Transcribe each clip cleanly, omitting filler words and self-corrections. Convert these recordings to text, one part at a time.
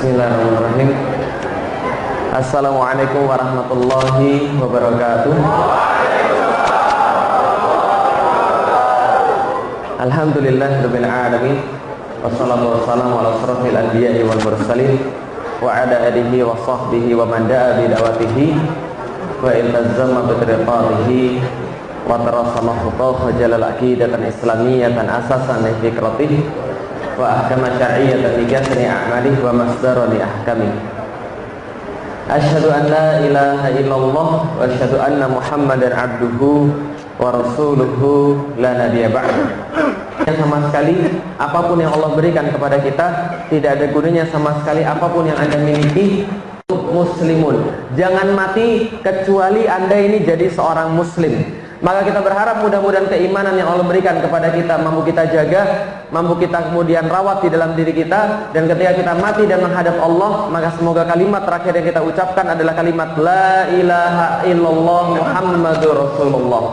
Bismillahirrahmanirrahim. Assalamualaikum warahmatullahi wabarakatuh. Alhamdulillahirabbil alamin. Wassalatu wassalamu ala asrofil anbiya'i wal mursalin wa ala alihi wa sahbihi wa man da'a bi da'watihi wa iltazama bi tariqatihi wa tarasama khutah jalal aqidatan islamiyatan asasan li fikratihi wa ahkama syar'iyyatan li jasri a'malih wa masdaran li ahkamih. Asyhadu an la ilaha illallah wa asyhadu anna Muhammadan abduhu wa rasuluhu la nabiyya ba'du. Sama sekali apapun yang Allah berikan kepada kita tidak ada gunanya sama sekali apapun yang Anda miliki. Muslimun, jangan mati kecuali Anda ini jadi seorang muslim. Maka kita berharap mudah-mudahan keimanan yang Allah berikan kepada kita mampu kita jaga, mampu kita kemudian rawat di dalam diri kita, dan ketika kita mati dan menghadap Allah, maka semoga kalimat terakhir yang kita ucapkan adalah kalimat la ilaha illallah Muhammadur Rasulullah.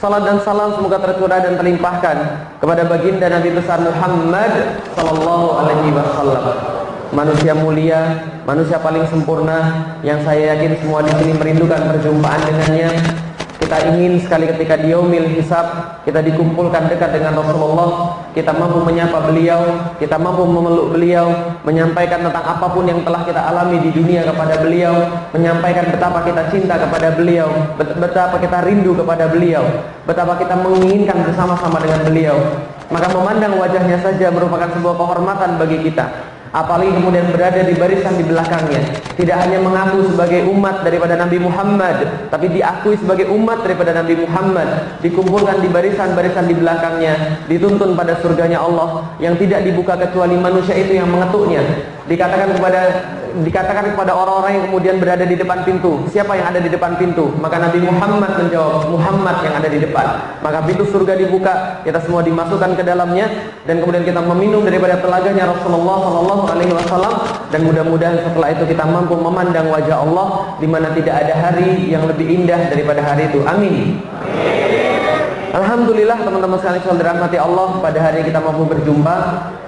Salat dan salam semoga tercurah dan terlimpahkan kepada baginda Nabi besar Muhammad sallallahu alaihi wasallam. Manusia mulia, manusia paling sempurna yang saya yakin semua di sini merindukan perjumpaan dengannya. Kita ingin sekali ketika di yaumil hisab kita dikumpulkan dekat dengan Rasulullah, kita mampu menyapa beliau, kita mampu memeluk beliau, menyampaikan tentang apapun yang telah kita alami di dunia kepada beliau, menyampaikan betapa kita cinta kepada beliau, betapa kita rindu kepada beliau, betapa kita menginginkan bersama-sama dengan beliau. Maka memandang wajahnya saja merupakan sebuah kehormatan bagi kita. Apalagi kemudian berada di barisan di belakangnya, tidak hanya mengaku sebagai umat daripada Nabi Muhammad, tapi diakui sebagai umat daripada Nabi Muhammad, dikumpulkan di barisan-barisan di belakangnya, dituntun pada surganya Allah yang tidak dibuka kecuali manusia itu yang mengetuknya. Dikatakan kepada orang-orang yang kemudian berada di depan pintu, siapa yang ada di depan pintu? Maka Nabi Muhammad menjawab, Muhammad yang ada di depan. Maka pintu surga dibuka, kita semua dimasukkan ke dalamnya, dan kemudian kita meminum daripada telaganya Rasulullah sallallahu alaihi wasallam, dan mudah-mudahan setelah itu kita mampu memandang wajah Allah di mana tidak ada hari yang lebih indah daripada hari itu. Amin. Alhamdulillah teman-teman sekalian yang dirahmati Allah, pada hari kita mampu berjumpa.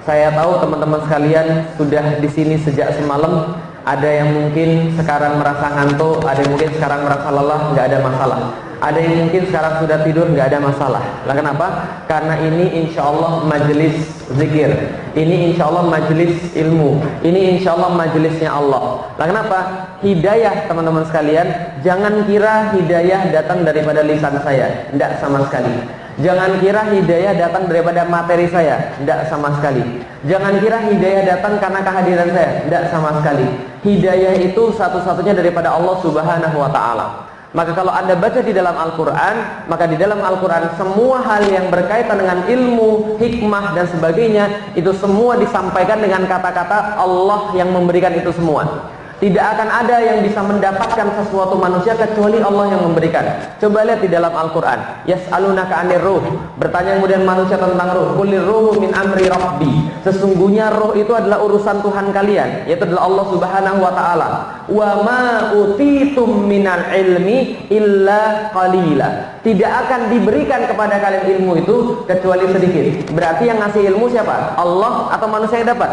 Saya tahu teman-teman sekalian sudah di sini sejak semalam. Ada yang mungkin sekarang merasa ngantuk, ada yang mungkin sekarang merasa lelah, nggak ada masalah. Ada yang mungkin sekarang sudah tidur, nggak ada masalah. Lah kenapa? Karena ini insya Allah majelis zikir, ini insya Allah majelis ilmu, ini insya Allah majelisnya Allah. Lah kenapa? Hidayah teman-teman sekalian, jangan kira hidayah datang daripada lisan saya, tidak sama sekali. Jangan kira hidayah datang daripada materi saya, tidak sama sekali. Jangan kira hidayah datang karena kehadiran saya, tidak sama sekali. Hidayah itu satu-satunya daripada Allah Subhanahu wa ta'ala. Maka kalau Anda baca di dalam Al-Quran, maka di dalam Al-Quran semua hal yang berkaitan dengan ilmu, hikmah dan sebagainya, itu semua disampaikan dengan kata-kata Allah yang memberikan itu semua. Tidak akan ada yang bisa mendapatkan sesuatu manusia kecuali Allah yang memberikan. Coba lihat di dalam Al-Quran, yas'alunaka 'anir ruh, bertanya kemudian manusia tentang ruh. Qulir ruhu min amri rabbi, sesungguhnya roh itu adalah urusan Tuhan kalian, yaitu adalah Allah Subhanahu wa ta'ala. Wa ma utitum minal ilmi illa qalila, tidak akan diberikan kepada kalian ilmu itu kecuali sedikit. Berarti yang ngasih ilmu siapa? Allah atau manusia yang dapat?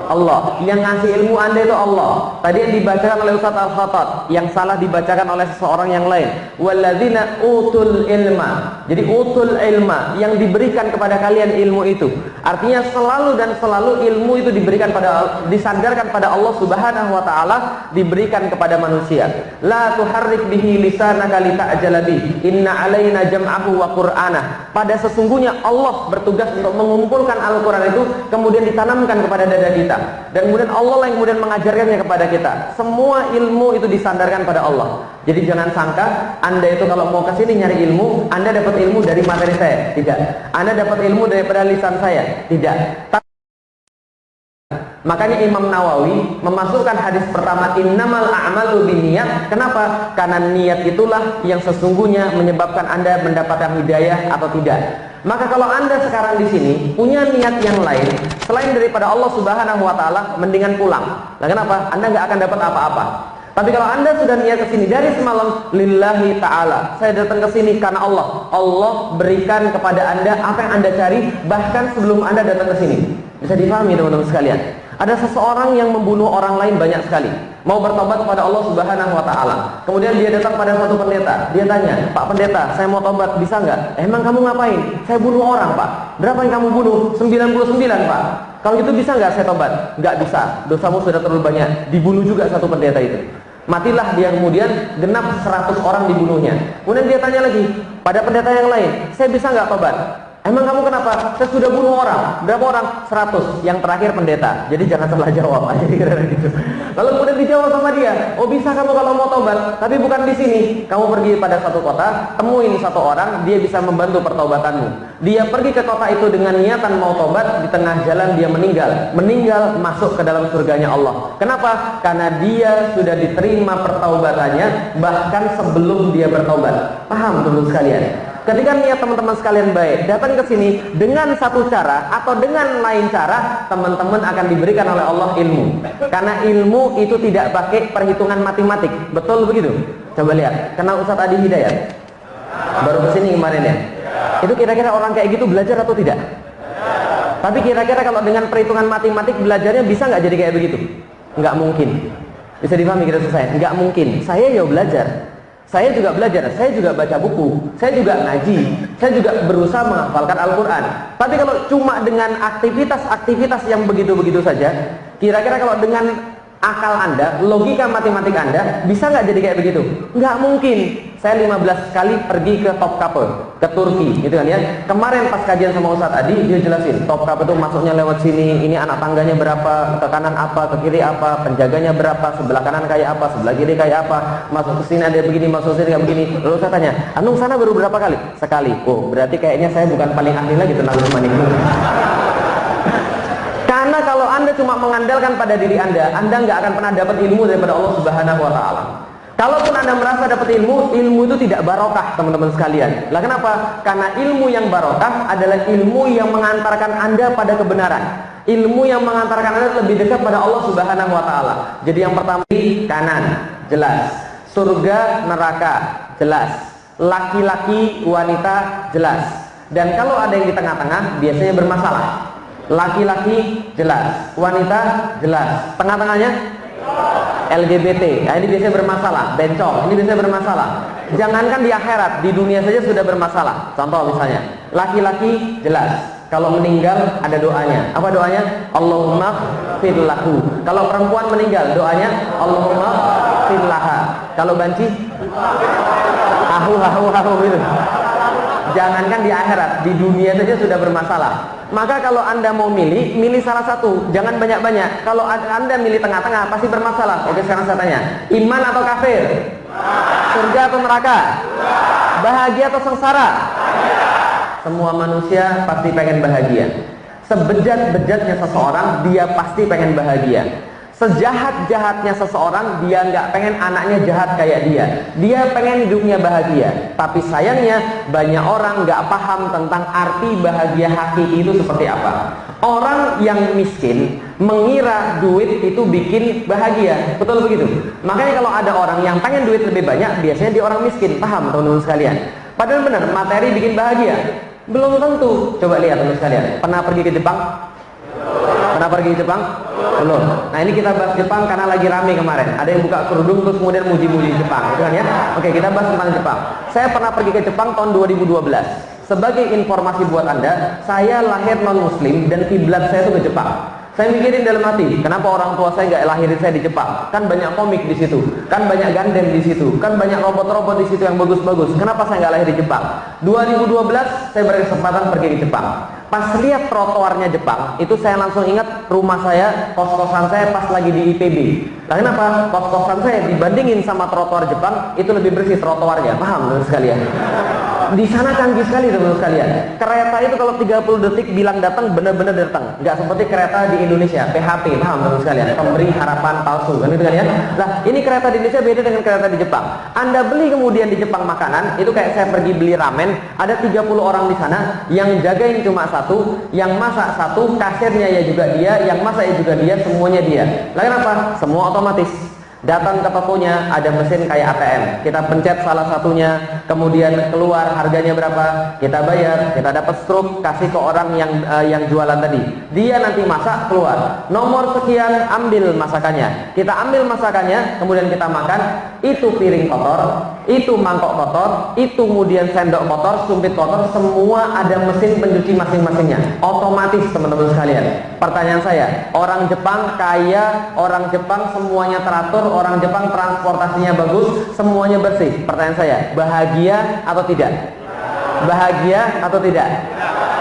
Allah. Yang ngasih ilmu Anda itu Allah. Tadi yang dibacakan oleh Ustaz Al-Khattab, yang salah dibacakan oleh seseorang yang lain. Walladzina utul ilma. Jadi utul ilma, yang diberikan kepada kalian ilmu itu. Artinya selalu dan selalu ilmu itu diberikan disandarkan pada Allah Subhanahu wa ta'ala, diberikan kepada manusia. La tuharrik bihi lisanaka lita'jala bihi. Inna alaina jam'ahu wa qur'ana. Pada sesungguhnya Allah bertugas untuk mengumpulkan Al-Qur'an itu kemudian ditanamkan kepada dada kita. Dan kemudian Allah yang kemudian mengajarkannya kepada kita. Semua ilmu itu disandarkan pada Allah. Jadi jangan sangka Anda itu kalau mau ke sini nyari ilmu, Anda dapat ilmu dari materi saya. Tidak. Anda dapat ilmu daripada lisan saya. Tidak. Makanya Imam Nawawi memasukkan hadis pertama, innamal a'malu binniyat. Kenapa? Karena niat itulah yang sesungguhnya menyebabkan Anda mendapatkan hidayah atau tidak. Maka kalau Anda sekarang di sini punya niat yang lain selain daripada Allah Subhanahu wa ta'ala, mendingan pulang. Nah, kenapa? Anda nggak akan dapat apa-apa. Tapi kalau Anda sudah niat ke sini dari semalam, lillahi ta'ala, saya datang ke sini karena Allah. Allah berikan kepada Anda apa yang Anda cari bahkan sebelum Anda datang ke sini. Bisa dipahami teman-teman sekalian? Ada seseorang yang membunuh orang lain banyak sekali, mau bertobat kepada Allah Subhanahu wa Ta'ala. Kemudian dia datang pada suatu pendeta. Dia tanya, "Pak pendeta, saya mau tobat, bisa nggak?" "Emang kamu ngapain?" "Saya bunuh orang, Pak." "Berapa yang kamu bunuh?" 99, Pak." "Kalau gitu bisa nggak saya tobat?" "Nggak bisa, dosamu sudah terlalu banyak." Dibunuh juga satu pendeta itu. Matilah dia, kemudian genap 100 orang dibunuhnya. Kemudian dia tanya lagi pada pendeta yang lain, "Saya bisa nggak tobat?" "Emang kamu kenapa?" "Saya sudah bunuh orang." "Berapa orang?" 100. Yang terakhir pendeta. Jadi jangan salah jawab aja gitu. Lalu kemudian dijawab sama dia, "Oh bisa kamu kalau mau tobat, tapi bukan di sini. Kamu pergi pada satu kota, temuin satu orang, dia bisa membantu pertobatanmu." Dia pergi ke kota itu dengan niatan mau tobat, di tengah jalan dia meninggal. Meninggal masuk ke dalam surganya Allah. Kenapa? Karena dia sudah diterima pertaubatannya bahkan sebelum dia bertobat. Paham dulu sekalian? Ketika niat teman-teman sekalian baik, datang ke sini dengan satu cara atau dengan lain cara, teman-teman akan diberikan oleh Allah ilmu. Karena ilmu itu tidak pakai perhitungan matematik. Betul begitu? Coba lihat, kenal Ustadz Adi Hidayat? Baru kesini kemarin ya? Itu kira-kira orang kayak gitu belajar atau tidak? Tapi kira-kira kalau dengan perhitungan matematik belajarnya bisa nggak jadi kayak begitu? Nggak mungkin. Bisa dipahami kira saya? Nggak mungkin. Saya ya belajar. Saya juga belajar, saya juga baca buku, saya juga ngaji, saya juga berusaha menghafalkan Al-Quran. Tapi kalau cuma dengan aktivitas-aktivitas yang begitu-begitu saja, kira-kira kalau dengan akal Anda, logika matematik Anda, bisa nggak jadi kayak begitu? Nggak mungkin. Saya 15 kali pergi ke Topkapi, ke Turki, gitu kan ya. Kemarin pas kajian sama Ustadz Adi, dia jelasin, Topkapi itu masuknya lewat sini, ini anak tangganya berapa, ke kanan apa, ke kiri apa, penjaganya berapa, sebelah kanan kayak apa, sebelah kiri kayak apa, masuk ke sini ada begini, masuk ke sini kayak begini. Lalu saya tanya, "Anung sana baru berapa kali?" "Sekali." "Oh, berarti kayaknya saya bukan paling ahli lagi tentang Usmani." Karena kalau Anda cuma mengandalkan pada diri Anda nggak akan pernah dapat ilmu daripada Allah Subhanahu wa Ta'ala. Kalaupun Anda merasa dapat ilmu itu tidak barokah, teman-teman sekalian. Lah kenapa? Karena ilmu yang barokah adalah ilmu yang mengantarkan Anda pada kebenaran. Ilmu yang mengantarkan Anda lebih dekat pada Allah Subhanahu wa Ta'ala. Jadi yang pertama, kanan, jelas. Surga, neraka, jelas. Laki-laki, wanita, jelas. Dan kalau ada yang di tengah-tengah, biasanya bermasalah. Laki-laki jelas, wanita jelas, tengah-tengahnya LGBT. Nah, ini biasanya bermasalah. Bencong, ini biasanya bermasalah. Jangankan di akhirat, di dunia saja sudah bermasalah. Contoh misalnya, laki-laki jelas, kalau meninggal ada doanya. Apa doanya? Allahumma fir lahu. Kalau perempuan meninggal, doanya Allahumma fir laha. Kalau banci, ahu gitu. Jangankan di akhirat, di dunia saja sudah bermasalah. Maka kalau Anda mau milih salah satu, jangan banyak-banyak. Kalau Anda milih tengah-tengah, pasti bermasalah. Oke, sekarang saya tanya, iman atau kafir? Surga atau neraka? Bahagia atau sengsara? Semua manusia pasti pengen bahagia. Sebejat-bejatnya seseorang, dia pasti pengen bahagia. Sejahat-jahatnya seseorang, dia nggak pengen anaknya jahat kayak dia. Dia pengen hidupnya bahagia. Tapi sayangnya banyak orang nggak paham tentang arti bahagia hakiki itu seperti apa. Orang yang miskin mengira duit itu bikin bahagia. Betul begitu? Makanya kalau ada orang yang pengen duit lebih banyak, biasanya dia orang miskin. Paham teman-teman sekalian? Padahal benar, materi bikin bahagia. Belum tentu. Coba lihat teman-teman sekalian. Pernah pergi ke Jepang? Pernah pergi ke Jepang? Belum. Nah ini kita bahas Jepang karena lagi rame kemarin. Ada yang buka kerudung terus kemudian muji-muji Jepang, gitu kan ya? Oke, kita bahas tentang Jepang. Saya pernah pergi ke Jepang tahun 2012. Sebagai informasi buat Anda, saya lahir non-muslim dan kiblat saya itu ke Jepang. Saya mikirin dalam hati, kenapa orang tua saya nggak lahirin saya di Jepang? Kan banyak komik di situ, kan banyak Gundam di situ, kan banyak robot-robot di situ yang bagus-bagus. Kenapa saya nggak lahir di Jepang? 2012 saya berkesempatan pergi ke Jepang. Pas lihat trotoarnya Jepang, itu saya langsung ingat rumah saya, kos-kosan saya pas lagi di IPB. Nah, kenapa? Kos-kosan saya dibandingin sama trotoar Jepang, itu lebih bersih trotoarnya. Paham teman sekalian? Di sana canggih sekali teman sekalian. Kereta itu kalau 30 detik bilang datang, benar-benar datang. Nggak seperti kereta di Indonesia, PHP, paham teman sekalian? Pemberi harapan palsu, kan itu kan ya? Nah, ini kereta di Indonesia beda dengan kereta di Jepang. Anda beli kemudian di Jepang makanan, itu kayak saya pergi beli ramen, ada 30 orang di sana, yang jagain cuma satu, yang masak satu, kasirnya ya juga dia, yang masak ya juga dia, semuanya dia. Lah kenapa? Semua otomatis. Datang ke tokonya, ada mesin kayak ATM. Kita pencet salah satunya, kemudian keluar harganya berapa, kita bayar, kita dapat struk, kasih ke orang yang jualan tadi. Dia nanti masak, keluar. Nomor sekian, ambil masakannya. Kita ambil masakannya, kemudian kita makan. Itu piring kotor, itu mangkok kotor, itu kemudian sendok kotor, sumpit kotor, semua ada mesin pencuci masing-masingnya. Otomatis, teman-teman sekalian. Pertanyaan saya, orang Jepang kaya, orang Jepang semuanya teratur, orang Jepang transportasinya bagus, semuanya bersih. Pertanyaan saya, bahagia atau tidak? Bahagia atau tidak?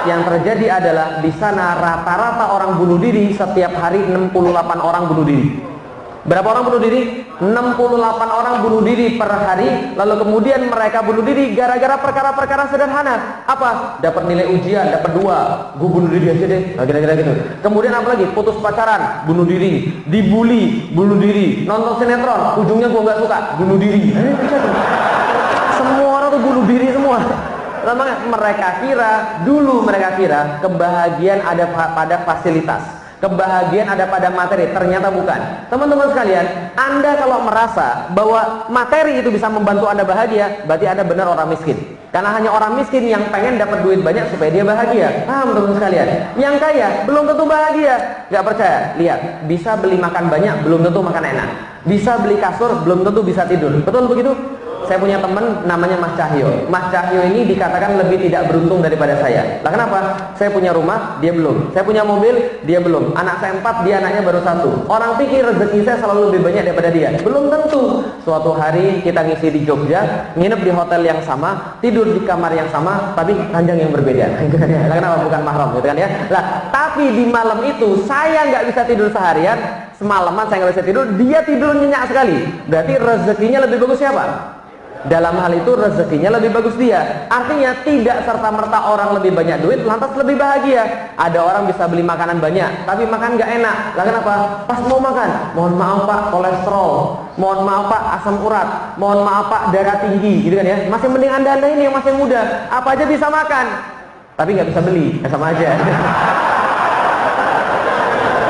Yang terjadi adalah di sana rata-rata orang bunuh diri setiap hari 68 orang bunuh diri. Berapa orang bunuh diri? 68 orang bunuh diri per hari. Lalu kemudian mereka bunuh diri gara-gara perkara-perkara sederhana. Apa? Dapat nilai ujian, dapat 2. Gue bunuh diri aja deh. Kira-kira gitu. Kemudian apa lagi? Putus pacaran, bunuh diri. Dibully, bunuh diri. Nonton sinetron, ujungnya gue nggak suka, bunuh diri. Semua orang tuh bunuh diri semua. Namanya mereka kira kebahagiaan ada pada fasilitas, kebahagiaan ada pada materi. Ternyata bukan. Teman-teman sekalian, Anda kalau merasa bahwa materi itu bisa membantu Anda bahagia, berarti Anda benar orang miskin. Karena hanya orang miskin yang pengen dapat duit banyak supaya dia bahagia. Paham teman-teman sekalian? Yang kaya belum tentu bahagia. Gak percaya? Lihat, bisa beli makan banyak belum tentu makan enak. Bisa beli kasur belum tentu bisa tidur. Betul begitu? Saya punya teman namanya Mas Cahyo. Mas Cahyo ini dikatakan lebih tidak beruntung daripada saya. Lah kenapa? Saya punya rumah, dia belum. Saya punya mobil, dia belum. Anak saya 4, dia anaknya baru 1. Orang pikir rezeki saya selalu lebih banyak daripada dia. Belum tentu. Suatu hari kita ngisi di Jogja, nginep di hotel yang sama, tidur di kamar yang sama, tapi ranjang yang berbeda. Lah kenapa? Bukan mahram, gitu kan ya? Lah, tapi di malam itu saya nggak bisa tidur seharian. Semalaman saya nggak bisa tidur, dia tidur nyenyak sekali. Berarti rezekinya lebih bagus siapa? Dalam hal itu rezekinya lebih bagus dia. Artinya tidak serta-merta orang lebih banyak duit lantas lebih bahagia. Ada orang bisa beli makanan banyak tapi makan nggak enak. Lah kenapa? Pas mau makan, mohon maaf Pak, kolesterol, mohon maaf Pak, asam urat, mohon maaf Pak, darah tinggi, gitu kan ya. Masih mending anda ini yang masih muda, apa aja bisa makan tapi nggak bisa beli, sama aja.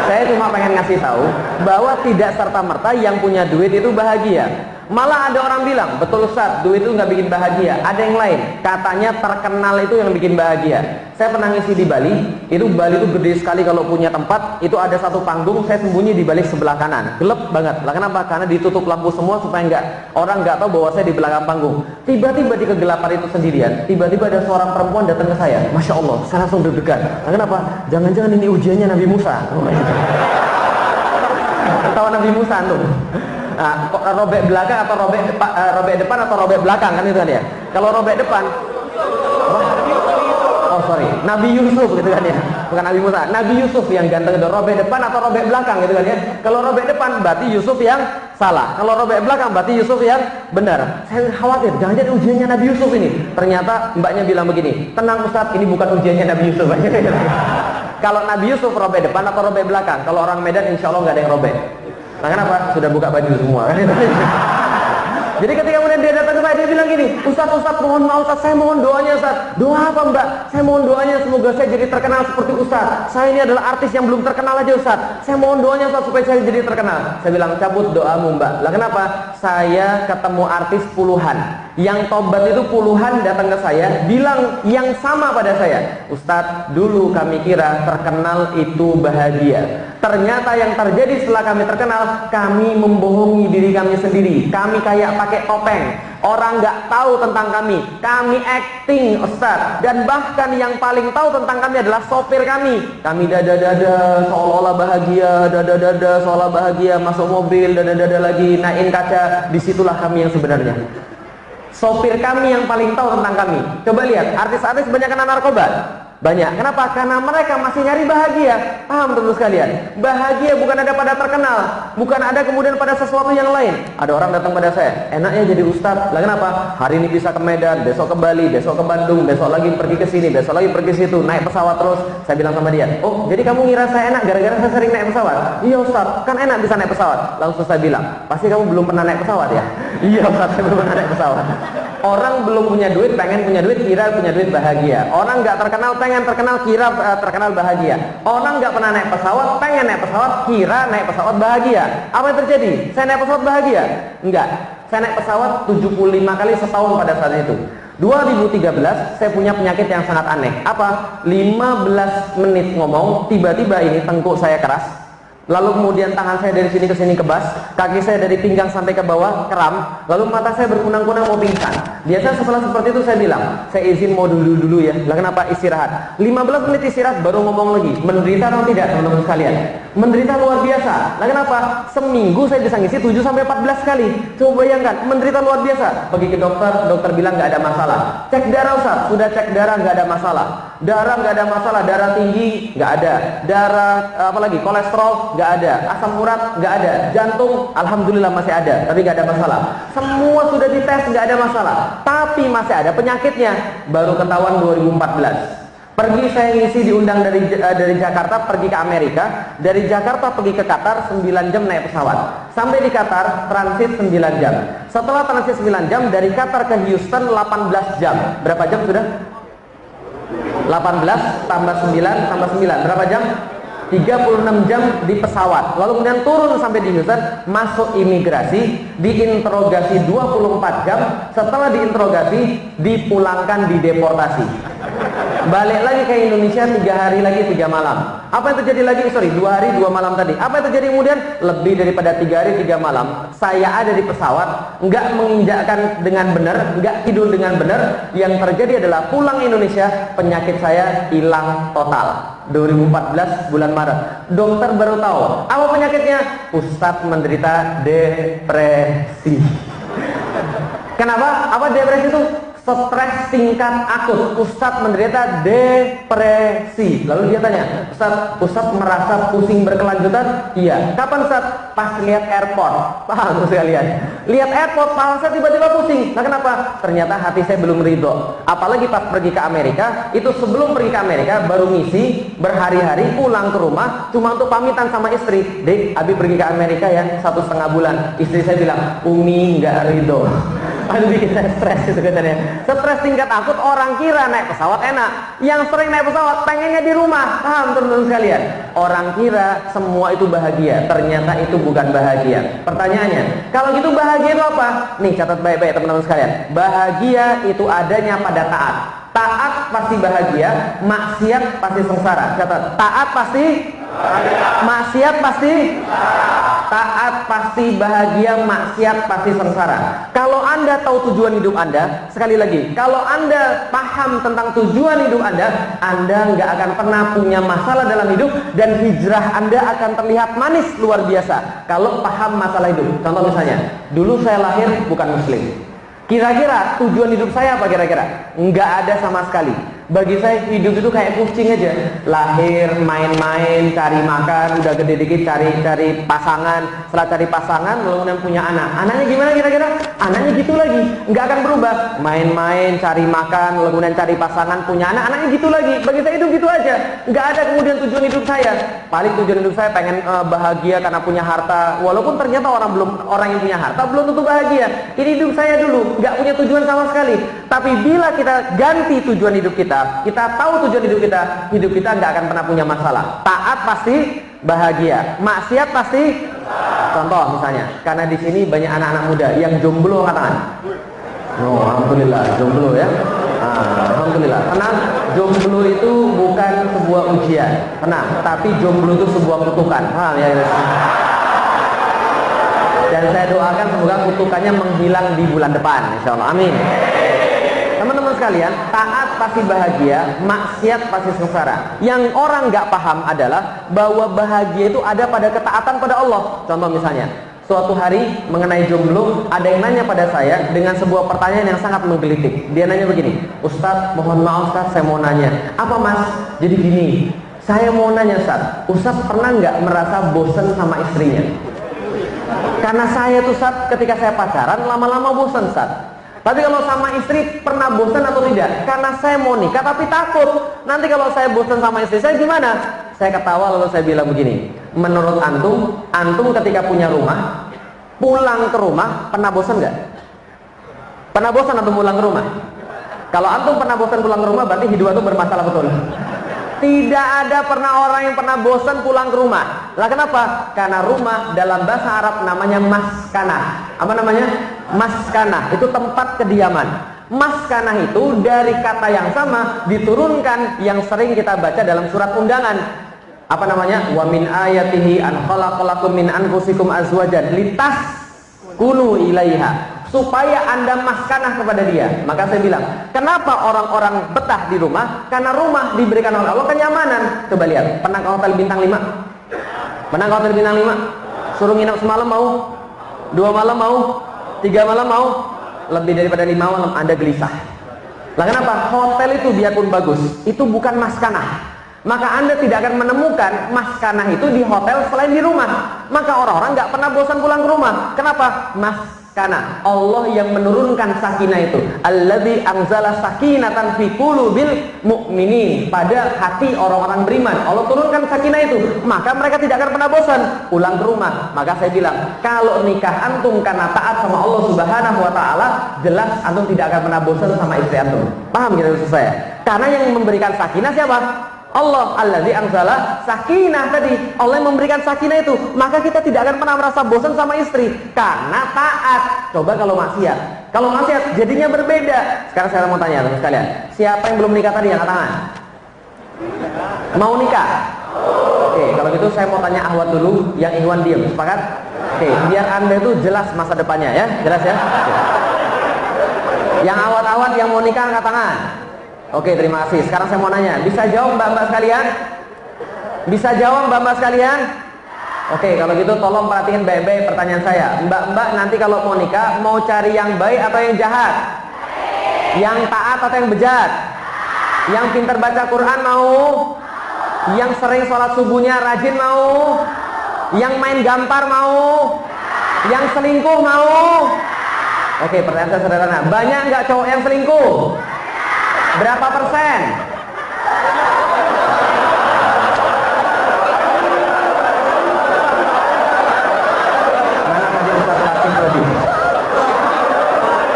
Saya cuma pengen ngasih tahu bahwa tidak serta-merta yang punya duit itu bahagia. Malah ada orang bilang, betul Ustaz, duit itu nggak bikin bahagia. Ada yang lain, katanya terkenal itu yang bikin bahagia. Saya pernah ngisi di Bali, Bali itu gede sekali kalau punya tempat. Itu ada satu panggung, saya sembunyi di balik sebelah kanan, gelap banget. Lah kenapa? Karena ditutup lampu semua supaya orang nggak tahu bahwa saya di belakang panggung. Tiba-tiba di kegelapan itu sendirian, tiba-tiba ada seorang perempuan datang ke saya. Masya Allah, saya langsung deg-degan. Lah kenapa? Jangan-jangan ini ujiannya Nabi Musa. Tahu Nabi Musa tuh. Nah, robek belakang atau robek depan atau robek belakang kan itu kan ya. Kalau robek depan, Nabi Yusuf gitu kan ya, bukan Nabi Musa. Nabi Yusuf yang ganteng itu. Robek depan atau robek belakang gitu kan ya. Kalau robek depan berarti Yusuf yang salah. Kalau robek belakang berarti Yusuf yang benar. Saya khawatir, jangan-jangan ujiannya Nabi Yusuf ini. Ternyata mbaknya bilang begini, tenang Ustaz, ini bukan ujiannya Nabi Yusuf. Kalau Nabi Yusuf robek depan atau robek belakang? Kalau orang Medan insya Allah nggak ada yang robek. Nah kenapa? Sudah buka baju semua kan? Jadi ketika kemudian dia datang ke saya, dia bilang gini, Ustaz, mohon maaf Ustaz, saya mohon doanya Ustaz. Doa apa Mbak? Saya mohon doanya semoga saya jadi terkenal seperti Ustaz. Saya ini adalah artis yang belum terkenal aja Ustaz. Saya mohon doanya Ustaz supaya saya jadi terkenal. Saya bilang, cabut doamu Mbak. Lah kenapa? Saya ketemu artis puluhan. Yang tobat itu puluhan datang ke saya, bilang yang sama pada saya. Ustaz, dulu kami kira terkenal itu bahagia. Ternyata yang terjadi setelah kami terkenal, kami membohongi diri kami sendiri. Kami kayak pakai topeng. Orang nggak tahu tentang kami. Kami acting, Ustaz. Dan bahkan yang paling tahu tentang kami adalah sopir kami. Kami dada-dada seolah-olah bahagia, dada-dada seolah bahagia, masuk mobil, dada-dada lagi, naikin kaca. Disitulah kami yang sebenarnya. Sopir kami yang paling tahu tentang kami. Coba lihat, artis-artis banyak kena narkoba. Banyak. Kenapa? Karena mereka masih nyari bahagia. Paham teman sekalian? Bahagia bukan ada pada terkenal, bukan ada kemudian pada sesuatu yang lain. Ada orang datang pada saya, enaknya jadi ustadz. Lah kenapa? Hari ini bisa ke Medan, besok ke Bali, besok ke Bandung, besok lagi pergi ke sini, besok lagi pergi situ, naik pesawat terus. Saya bilang sama dia, oh jadi kamu ngira saya enak gara-gara saya sering naik pesawat? Iya ustadz, kan enak bisa naik pesawat. Langsung saya bilang, pasti kamu belum pernah naik pesawat ya? Iya ustadz, saya belum pernah naik pesawat. Orang belum punya duit, pengen punya duit, kira punya duit bahagia. Orang nggak terkenal pengen terkenal kira terkenal bahagia. Orang nggak pernah naik pesawat, pengen naik pesawat, kira naik pesawat bahagia. Apa yang terjadi? Saya naik pesawat bahagia? Enggak. Saya naik pesawat 75 kali setahun pada saat itu. 2013 saya punya penyakit yang sangat aneh. Apa? 15 menit ngomong, tiba-tiba ini tengkuk saya keras. Lalu kemudian tangan saya dari sini ke sini kebas, kaki saya dari pinggang sampai ke bawah kram, lalu mata saya berkunang-kunang mau pingsan. Biasa setelah seperti itu saya bilang, saya izin mau dulu ya. Lah kenapa istirahat? 15 menit istirahat baru ngomong lagi. Menderita atau tidak teman-teman sekalian? Menderita luar biasa. Lah kenapa? Seminggu saya bisa ngisi 7 sampai 14 kali. Coba bayangkan, menderita luar biasa. Pergi ke dokter, dokter bilang nggak ada masalah. Cek darah Ustaz, sudah cek darah nggak ada masalah. Darah nggak ada masalah, darah tinggi nggak ada, darah apalagi kolesterol nggak ada, asam urat nggak ada, jantung alhamdulillah masih ada, tapi nggak ada masalah. Semua sudah dites nggak ada masalah, tapi masih ada penyakitnya. Baru ketahuan 2014. Pergi saya ngisi diundang dari Jakarta pergi ke Amerika, dari Jakarta pergi ke Qatar 9 jam naik pesawat. Sampai di Qatar transit 9 jam. Setelah transit 9 jam dari Qatar ke Houston 18 jam. Berapa jam sudah? 18 tambah 9 tambah 9 berapa jam? 36 jam di pesawat. Lalu kemudian turun sampai di Houston, masuk imigrasi, diinterogasi 24 jam. Setelah diinterogasi, dipulangkan, dideportasi. Balik lagi ke Indonesia 3 hari lagi 3 malam. Apa yang terjadi lagi? 2 hari 2 malam tadi. Apa yang terjadi kemudian? Lebih daripada 3 hari 3 malam. Saya ada di pesawat, nggak menginjakkan dengan benar, nggak tidur dengan benar. Yang terjadi adalah pulang Indonesia, penyakit saya hilang total. 2014 bulan Maret. Dokter baru tahu apa penyakitnya. Ustadz menderita depresi. Kenapa? Apa depresi itu? Stres tingkat akut. Ustadz menderita depresi. Lalu dia tanya, Ustadz merasa pusing berkelanjutan? Iya. Kapan Ustadz? Pas lihat airport. Paham sekalian? Lihat airport, kepala saya tiba-tiba pusing. Nah kenapa? Ternyata hati saya belum ridho. Apalagi pas pergi ke Amerika, itu sebelum pergi ke Amerika baru ngisi berhari-hari, pulang ke rumah cuma untuk pamitan sama istri. Dek, Abi pergi ke Amerika ya 1,5 bulan. Istri saya bilang, Umi nggak ridho. Aduh bikin saya stres itu katanya. Stres tingkat akut. Orang kira naik pesawat enak, yang sering naik pesawat pengennya di rumah. Paham teman-teman sekalian? Orang kira semua itu bahagia, ternyata itu bukan bahagia. Pertanyaannya, kalau gitu bahagia itu apa? Nih catat baik-baik teman-teman sekalian. Bahagia itu adanya pada taat. Taat pasti bahagia, maksiat pasti sengsara. Catat, taat pasti maksiat pasti taat pasti bahagia, maksiat pasti sengsara. Kalau Anda tahu tujuan hidup Anda, sekali lagi, kalau Anda paham tentang tujuan hidup Anda nggak akan pernah punya masalah dalam hidup, dan hijrah Anda akan terlihat manis luar biasa kalau paham masalah hidup. Contoh misalnya, dulu saya lahir bukan muslim. Kira-kira tujuan hidup saya apa kira-kira? Nggak ada sama sekali. Bagi saya hidup itu kayak kucing aja. Lahir, main-main, cari makan, udah gede dikit cari pasangan. Setelah cari pasangan, lalu kemudian punya anak. Anaknya gimana kira-kira? Anaknya gitu lagi, nggak akan berubah. Main-main, cari makan, lalu kemudian cari pasangan, punya anak. Anaknya gitu lagi. Bagi saya hidup gitu aja. Nggak ada kemudian tujuan hidup saya. Paling tujuan hidup saya pengen bahagia karena punya harta. Walaupun ternyata orang yang punya harta belum tentu bahagia. Ini hidup saya dulu, nggak punya tujuan sama sekali. Tapi bila kita ganti tujuan hidup kita tahu tujuan hidup kita nggak akan pernah punya masalah. Taat pasti bahagia, maksiat pasti. Contoh misalnya, karena di sini banyak anak-anak muda yang jomblo, katakan. Oh, alhamdulillah jomblo ya. Alhamdulillah. Tenang, jomblo itu bukan sebuah ujian. Tenang, tapi jomblo itu sebuah kutukan. Paham ya? Dan saya doakan semoga kutukannya menghilang di bulan depan, insya Allah. Amin. Teman-teman sekalian, taat pasti bahagia, maksiat pasti sengsara. Yang orang nggak paham adalah bahwa bahagia itu ada pada ketaatan pada Allah. Contoh misalnya, suatu hari mengenai jomblo, ada yang nanya pada saya dengan sebuah pertanyaan yang sangat menggelitik. Dia nanya begini, Ustadz, mohon maaf Ustadz, saya mau nanya. Apa Mas? Jadi gini, saya mau nanya Ustadz pernah nggak merasa bosan sama istrinya? Karena saya tuh ketika saya pacaran lama-lama bosan Tapi kalau sama istri pernah bosan atau tidak? Karena saya mau nikah tapi takut nanti kalau saya bosan sama istri saya gimana? Saya ketawa lalu saya bilang begini, menurut antum ketika punya rumah, pulang ke rumah pernah bosan nggak? Pernah bosan atau pulang ke rumah? Kalau antum pernah bosan pulang ke rumah, berarti hidup antum bermasalah betul. Tidak ada pernah orang yang pernah bosan pulang ke rumah. Lah kenapa? Karena rumah dalam bahasa Arab namanya maskanah. Apa namanya? Maskanah. Itu tempat kediaman. Maskanah itu dari kata yang sama diturunkan yang sering kita baca dalam surat undangan. Apa namanya? Wa min ayatihi an khalaqalakum min anfusikum azwajan litaskunu ilaiha. Supaya Anda maskanah kepada dia. Maka saya bilang, kenapa orang-orang betah di rumah? Karena rumah diberikan oleh Allah kenyamanan. Coba lihat, pernah ke hotel bintang 5? Pernah ke hotel bintang 5? Suruh nginap semalam mau? 2 malam mau? 3 malam mau? Lebih daripada 5 malam Anda gelisah. Lah kenapa? Hotel itu biarpun bagus, itu bukan maskanah. Maka Anda tidak akan menemukan maskanah itu di hotel selain di rumah. Maka orang-orang nggak pernah bosan pulang ke rumah. Kenapa? Karena Allah yang menurunkan sakinah itu. Alladzi anzala sakinatan fi qulubil mu'minin. Pada hati orang-orang beriman Allah turunkan sakinah itu. Maka mereka tidak akan pernah bosan pulang ke rumah. Maka saya bilang, kalau nikah antum karena taat sama Allah Subhanahu wa taala, jelas antum tidak akan pernah bosan sama istri antum. Paham gitu maksud saya? Karena yang memberikan sakinah siapa? Allah. Alladzi anzala sakinah tadi. Allah yang memberikan sakinah itu. Maka kita tidak akan pernah merasa bosan sama istri karena taat. Coba kalau maksiat. Kalau maksiat jadinya berbeda. Sekarang saya mau tanya teman sekalian, siapa yang belum nikah tadi? Angkat tangan. Mau nikah? Oke, kalau gitu saya mau tanya Ahwat dulu, yang Ikhwan diam. Sepakat? Oke, biar Anda itu jelas masa depannya ya. Jelas ya? Oke. Yang awat-awat yang mau nikah angkat tangan. Oke, terima kasih. Sekarang saya mau nanya, bisa jawab mbak-mbak sekalian? Bisa jawab mbak-mbak sekalian? Oke, kalau gitu tolong perhatikan baik-baik pertanyaan saya. Mbak-mbak nanti kalau mau nikah, mau cari yang baik atau yang jahat? Yang taat atau yang bejat? Yang pintar baca Quran mau? Yang sering sholat subuhnya rajin mau? Yang main gampar mau? Yang selingkuh mau? Oke, pertanyaan saya sederhana. Banyak nggak cowok yang selingkuh? Berapa persen? Mana tadi Ustaz Latif tadi?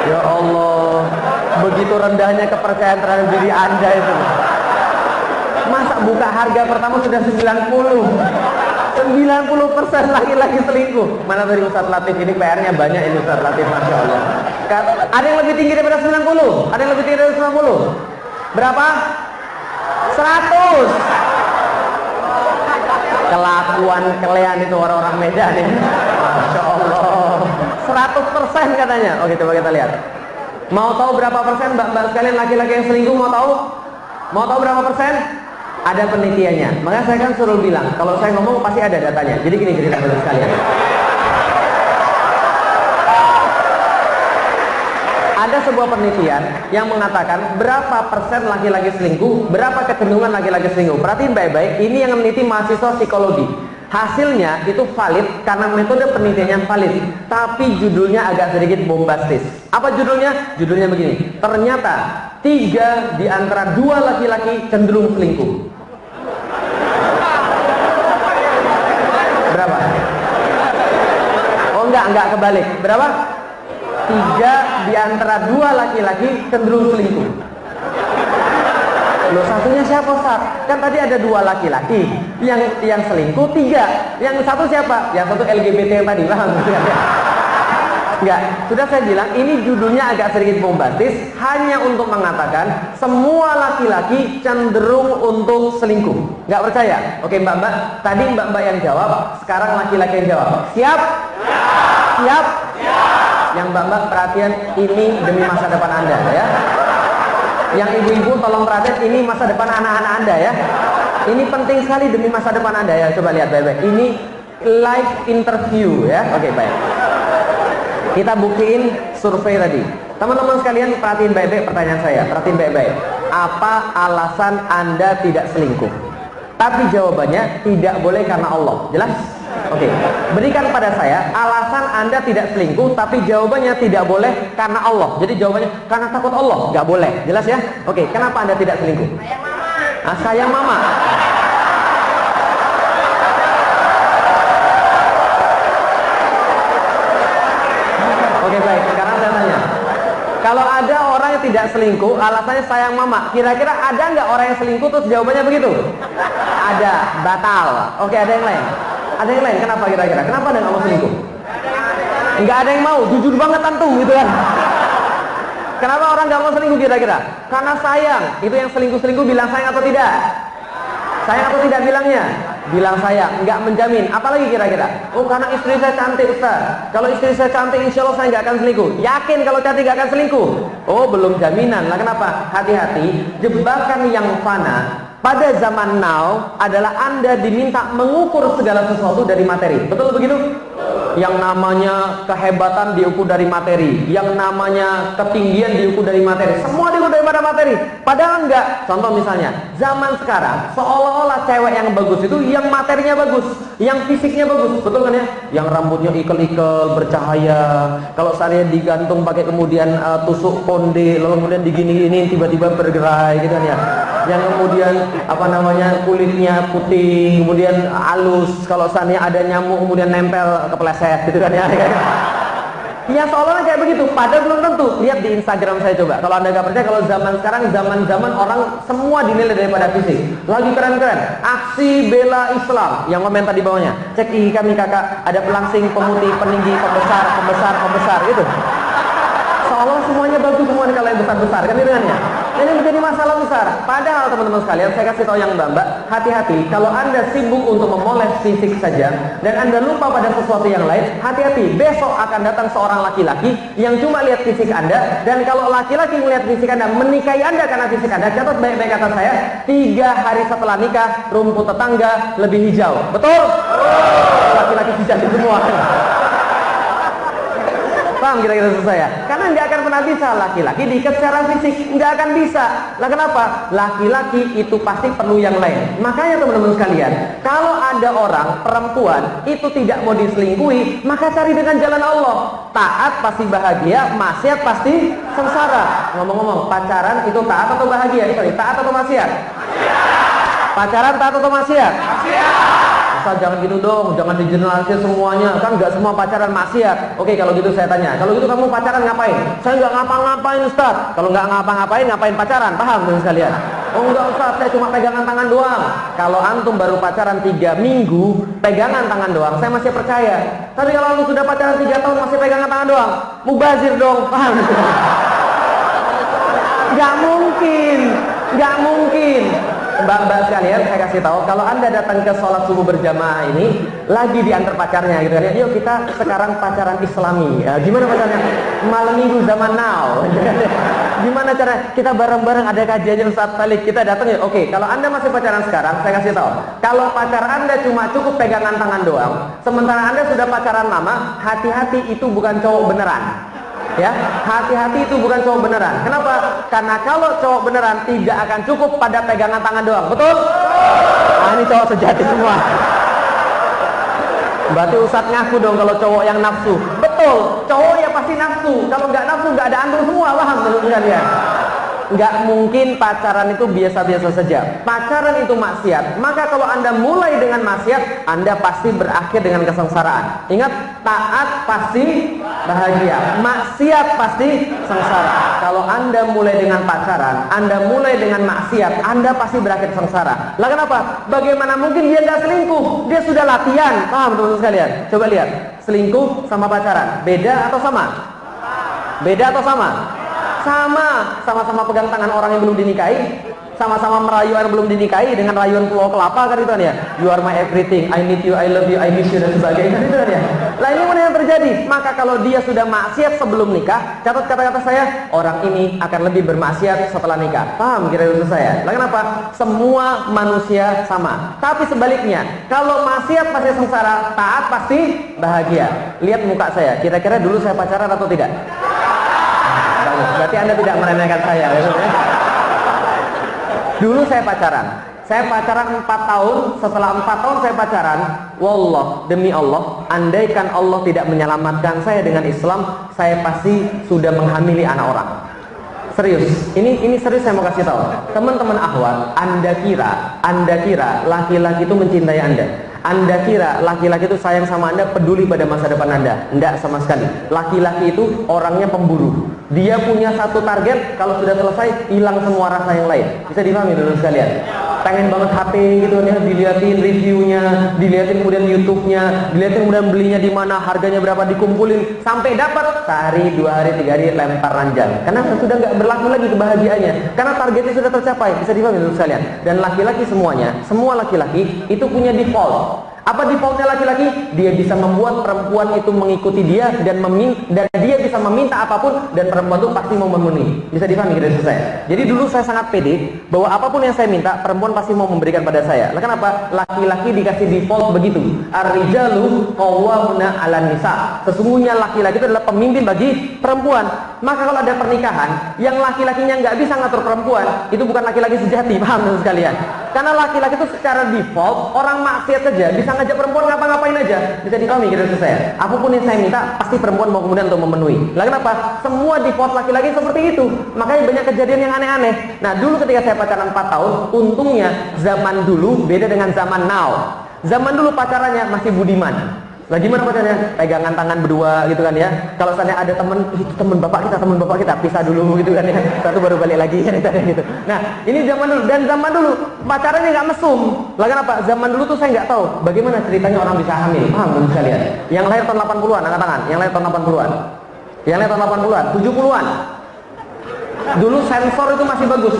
Ya Allah, begitu rendahnya kepercayaan terhadap diri Anda itu. Masa buka harga pertama sudah 90%? 90% laki-laki selingkuh. Mana tadi Ustaz Latif? Ini PR-nya banyak ini Ustaz Latif, Masya Allah. Ada yang lebih tinggi daripada 90? Ada yang lebih tinggi daripada 90? Berapa? 100. Kelakuan kalian itu orang-orang Medan ini. Masya Allah. 100% katanya. Oke, coba kita lihat. Mau tahu berapa persen mbak-mbak sekalian laki-laki yang selingkuh? Mau tahu? Mau tahu berapa persen? Ada penelitiannya. Makanya saya kan suruh bilang, kalau saya ngomong pasti ada datanya. Jadi gini cerita mbak sekalian. Ada sebuah penelitian yang mengatakan berapa persen laki-laki selingkuh, berapa kecenderungan laki-laki selingkuh. Perhatiin baik-baik, ini yang meneliti mahasiswa psikologi. Hasilnya itu valid karena metode penelitiannya valid, tapi judulnya agak sedikit bombastis. Apa judulnya? Judulnya begini, ternyata 3 di antara 2 laki-laki cenderung selingkuh. Berapa? Oh enggak kebalik. Berapa? 3 di antara 2 laki-laki cenderung selingkuh. Loh, satunya siapa Ustaz? Kan tadi ada 2 laki-laki yang selingkuh 3. Yang satu siapa? Yang satu LGBT yang tadi, paham? Enggak, sudah saya bilang ini judulnya agak sedikit bombastis, hanya untuk mengatakan semua laki-laki cenderung untuk selingkuh. Enggak percaya? Oke mbak-mbak, tadi mbak-mbak yang jawab, sekarang laki-laki yang jawab. Siap? Siap? Yang mbak-mbak perhatian, ini demi masa depan Anda ya. Yang ibu-ibu tolong perhatian, ini masa depan anak-anak Anda ya. Ini penting sekali demi masa depan Anda ya. Coba lihat baik-baik. Ini live interview ya. Oke, baik. Kita buktiin survei tadi. Teman-teman sekalian perhatiin baik-baik pertanyaan saya. Perhatiin baik-baik. Apa alasan Anda tidak selingkuh? Tapi jawabannya tidak boleh karena Allah. Jelas? Oke, berikan pada saya alasan Anda tidak selingkuh, tapi jawabannya tidak boleh karena Allah. Jadi jawabannya karena takut Allah, nggak boleh. Jelas ya? Oke, kenapa Anda tidak selingkuh? Sayang mama. Nah, sayang mama. Oke baik, sekarang saya tanya. Kalau ada orang yang tidak selingkuh, alasannya sayang mama. Kira-kira ada nggak orang yang selingkuh terus jawabannya begitu? Ada, batal. Oke, ada yang lain? Ada yang lain? Kenapa kira-kira? Kenapa ada nggak mau selingkuh? Nggak ada yang mau, jujur banget antum gitu kan? Kenapa orang nggak mau selingkuh kira-kira? Karena sayang. Itu yang selingkuh-selingkuh bilang sayang atau tidak? Sayang atau tidak bilangnya? Bilang sayang, nggak menjamin. Apalagi kira-kira? Oh, karena istri saya cantik, Ustaz. Kalau istri saya cantik, insya Allah saya nggak akan selingkuh. Yakin kalau cantik nggak akan selingkuh? Oh, belum jaminan. Lah kenapa? Hati-hati, jebakan yang fana pada zaman now adalah Anda diminta mengukur segala sesuatu dari materi. Betul begitu? Yang namanya kehebatan diukur dari materi, yang namanya ketinggian diukur dari materi, semua diukur daripada materi. Padahal enggak. Contoh misalnya, zaman sekarang seolah-olah cewek yang bagus itu yang materinya bagus, yang fisiknya bagus, betul kan ya? Yang rambutnya ikel-ikel bercahaya, kalau saya digantung pakai kemudian tusuk konde, lalu kemudian digini-gini tiba-tiba bergerai gitu kan ya. Yang kemudian apa namanya, kulitnya putih, kemudian halus, kalau seandainya ada nyamuk kemudian nempel kepleset gitu kan ya. Ya seolah-olah kayak begitu, padahal belum tentu. Lihat di Instagram saya coba. Kalau Anda nggak percaya, kalau zaman sekarang, zaman orang semua dinilai daripada fisik. Lagi keren-keren, aksi bela Islam, yang komentar di bawahnya, cek ih kami kakak, ada pelangsing, pemutih, peninggi, pembesar gitu. Seolah semuanya bagus semua kalau yang besar-besar kan dengannya. Ini menjadi masalah besar. Padahal teman-teman sekalian, saya kasih tahu yang mbak-mbak, hati-hati kalau Anda sibuk untuk memoles fisik saja dan Anda lupa pada sesuatu yang lain, hati-hati, besok akan datang seorang laki-laki yang cuma lihat fisik Anda. Dan kalau laki-laki melihat fisik Anda, menikahi Anda karena fisik Anda, catat baik-baik kata saya, 3 hari setelah nikah rumput tetangga lebih hijau. Betul? Laki-laki hijau semua. Paham kira-kira saya? Karena nggak akan pernah bisa laki-laki diikat secara fisik, nggak akan bisa. Lah kenapa? Laki-laki itu pasti perlu yang lain. Makanya teman-teman sekalian, kalau ada orang perempuan itu tidak mau diselingkuhi, maka cari dengan jalan Allah. Taat pasti bahagia, maksiat pasti sengsara. Ngomong-ngomong, pacaran itu taat atau bahagia? Sorry, taat atau maksiat? Pacaran taat atau maksiat? Ustaz, jangan gitu dong, jangan digeneralisir semuanya, kan nggak semua pacaran maksiat. Oke, kalau gitu saya tanya, kalau gitu kamu pacaran ngapain? Saya nggak ngapa-ngapain Ustaz. Kalau nggak ngapa-ngapain, ngapain pacaran? Paham teman sekalian? Oh enggak Ustaz, saya cuma pegangan tangan doang. Kalau antum baru pacaran 3 minggu, pegangan tangan doang, saya masih percaya. Tapi kalau antum sudah pacaran 3 tahun masih pegangan tangan doang, mubazir dong, paham? Nggak mungkin, nggak mungkin. Mbak-mbak sekalian, saya kasih tahu, kalau Anda datang ke sholat subuh berjamaah ini lagi diantar pacarnya gitu kan ya, yuk kita sekarang pacaran Islami ya, gimana pacarnya? Malam minggu zaman now. Gimana cara kita bareng-bareng ada kajiannya Ustaz Falik, kita datang ya. Oke, kalau Anda masih pacaran sekarang, saya kasih tahu, kalau pacar Anda cuma cukup pegangan tangan doang, sementara Anda sudah pacaran lama, hati-hati, itu bukan cowok beneran. Ya, hati-hati, itu bukan cowok beneran. Kenapa? Karena kalau cowok beneran tidak akan cukup pada pegangan tangan doang. Betul? Nah, ini cowok sejati semua. Berarti Ustadz ngaku dong kalau cowok yang nafsu. Betul, cowok ya pasti nafsu. Kalau nggak nafsu nggak ada antum semua, paham menurut kalian? Nggak mungkin pacaran itu biasa-biasa saja. Pacaran itu maksiat. Maka kalau Anda mulai dengan maksiat, Anda pasti berakhir dengan kesengsaraan. Ingat, taat pasti bahagia, maksiat pasti sengsara. Kalau Anda mulai dengan pacaran, Anda mulai dengan maksiat, Anda pasti berakhir sengsara. Lah kenapa? Bagaimana mungkin dia nggak selingkuh? Dia sudah latihan. Paham teman-teman sekalian? Coba lihat, selingkuh sama pacaran, beda atau sama? Beda atau sama? Sama-sama pegang tangan orang yang belum dinikahi, sama-sama merayu yang belum dinikahi dengan rayuan pulau kelapa kan itu kan ya, you are my everything, I need you, I love you, I miss you dan sebagainya kan itu kan ya. Lah ini mana yang terjadi? Maka kalau dia sudah maksiat sebelum nikah, catat kata-kata saya, orang ini akan lebih bermaksiat setelah nikah. Paham kira-kira saya? Lah kenapa? Semua manusia sama. Tapi sebaliknya, kalau maksiat pasti sengsara, taat pasti bahagia. Lihat muka saya, kira-kira dulu saya pacaran atau tidak? Berarti Anda tidak meremehkan saya. Dulu saya pacaran. Saya pacaran 4 tahun. Setelah 4 tahun saya pacaran, wallah, demi Allah, andaikan Allah tidak menyelamatkan saya dengan Islam, saya pasti sudah menghamili anak orang. Serius, ini serius saya mau kasih tahu. Teman-teman akhwat, Anda kira laki-laki itu mencintai Anda? Anda kira laki-laki itu sayang sama Anda, peduli pada masa depan Anda? Enggak sama sekali. Laki-laki itu orangnya pemburu. Dia punya satu target, kalau sudah selesai, hilang semua rasa yang lain. Bisa dipahami dulu sekalian? Pengen banget HP gitu ya, diliatin reviewnya, diliatin kemudian YouTube-nya, diliatin kemudian belinya di mana, harganya berapa, dikumpulin sampai dapat, sehari, 2 hari, 3 hari lempar ranjang. Karena sudah nggak berlaku lagi kebahagiaannya, karena targetnya sudah tercapai. Bisa dipahami dulu sekalian? Dan laki-laki semuanya, semua laki-laki itu punya default. Apa defaultnya laki-laki? Dia bisa membuat perempuan itu mengikuti dia dan dia bisa meminta apapun dan perempuan itu pasti mau memenuhi. Bisa dipahami dari saya? Jadi dulu saya sangat pede bahwa apapun yang saya minta, perempuan pasti mau memberikan pada saya. Lah kenapa? Laki-laki dikasih default begitu. Ar-rijalu qawwamuna 'alan nisa. Sesungguhnya laki-laki itu adalah pemimpin bagi perempuan. Maka kalau ada pernikahan yang laki-lakinya nggak bisa ngatur perempuan, itu bukan laki-laki sejati, paham sekalian? Karena laki-laki itu secara default orang maksiat saja bisa ngajak perempuan ngapa-ngapain aja. Bisa dipahami gitu saya. Apapun yang saya minta pasti perempuan mau kemudian untuk memenuhi. Lah kenapa? Semua default laki-laki seperti itu. Makanya banyak kejadian yang aneh-aneh. Nah, dulu ketika saya pacaran 4 tahun, untungnya zaman dulu beda dengan zaman now. Zaman dulu pacarannya masih budiman. Lah gimana pacarnya? Pegangan tangan berdua gitu kan ya. Kalau misalnya ada temen, itu temen bapak kita, pisah dulu gitu kan ya. Satu baru balik lagi kan gitu. Nah, ini zaman dulu, dan zaman dulu pacarannya nggak mesum. Lah kenapa? Zaman dulu tuh saya nggak tahu bagaimana ceritanya orang bisa hamil. Paham belum sekalian? Yang lahir tahun 80-an, angkat tangan. Yang lahir tahun 80-an. Yang lahir tahun 80-an, 70-an. Dulu sensor itu masih bagus.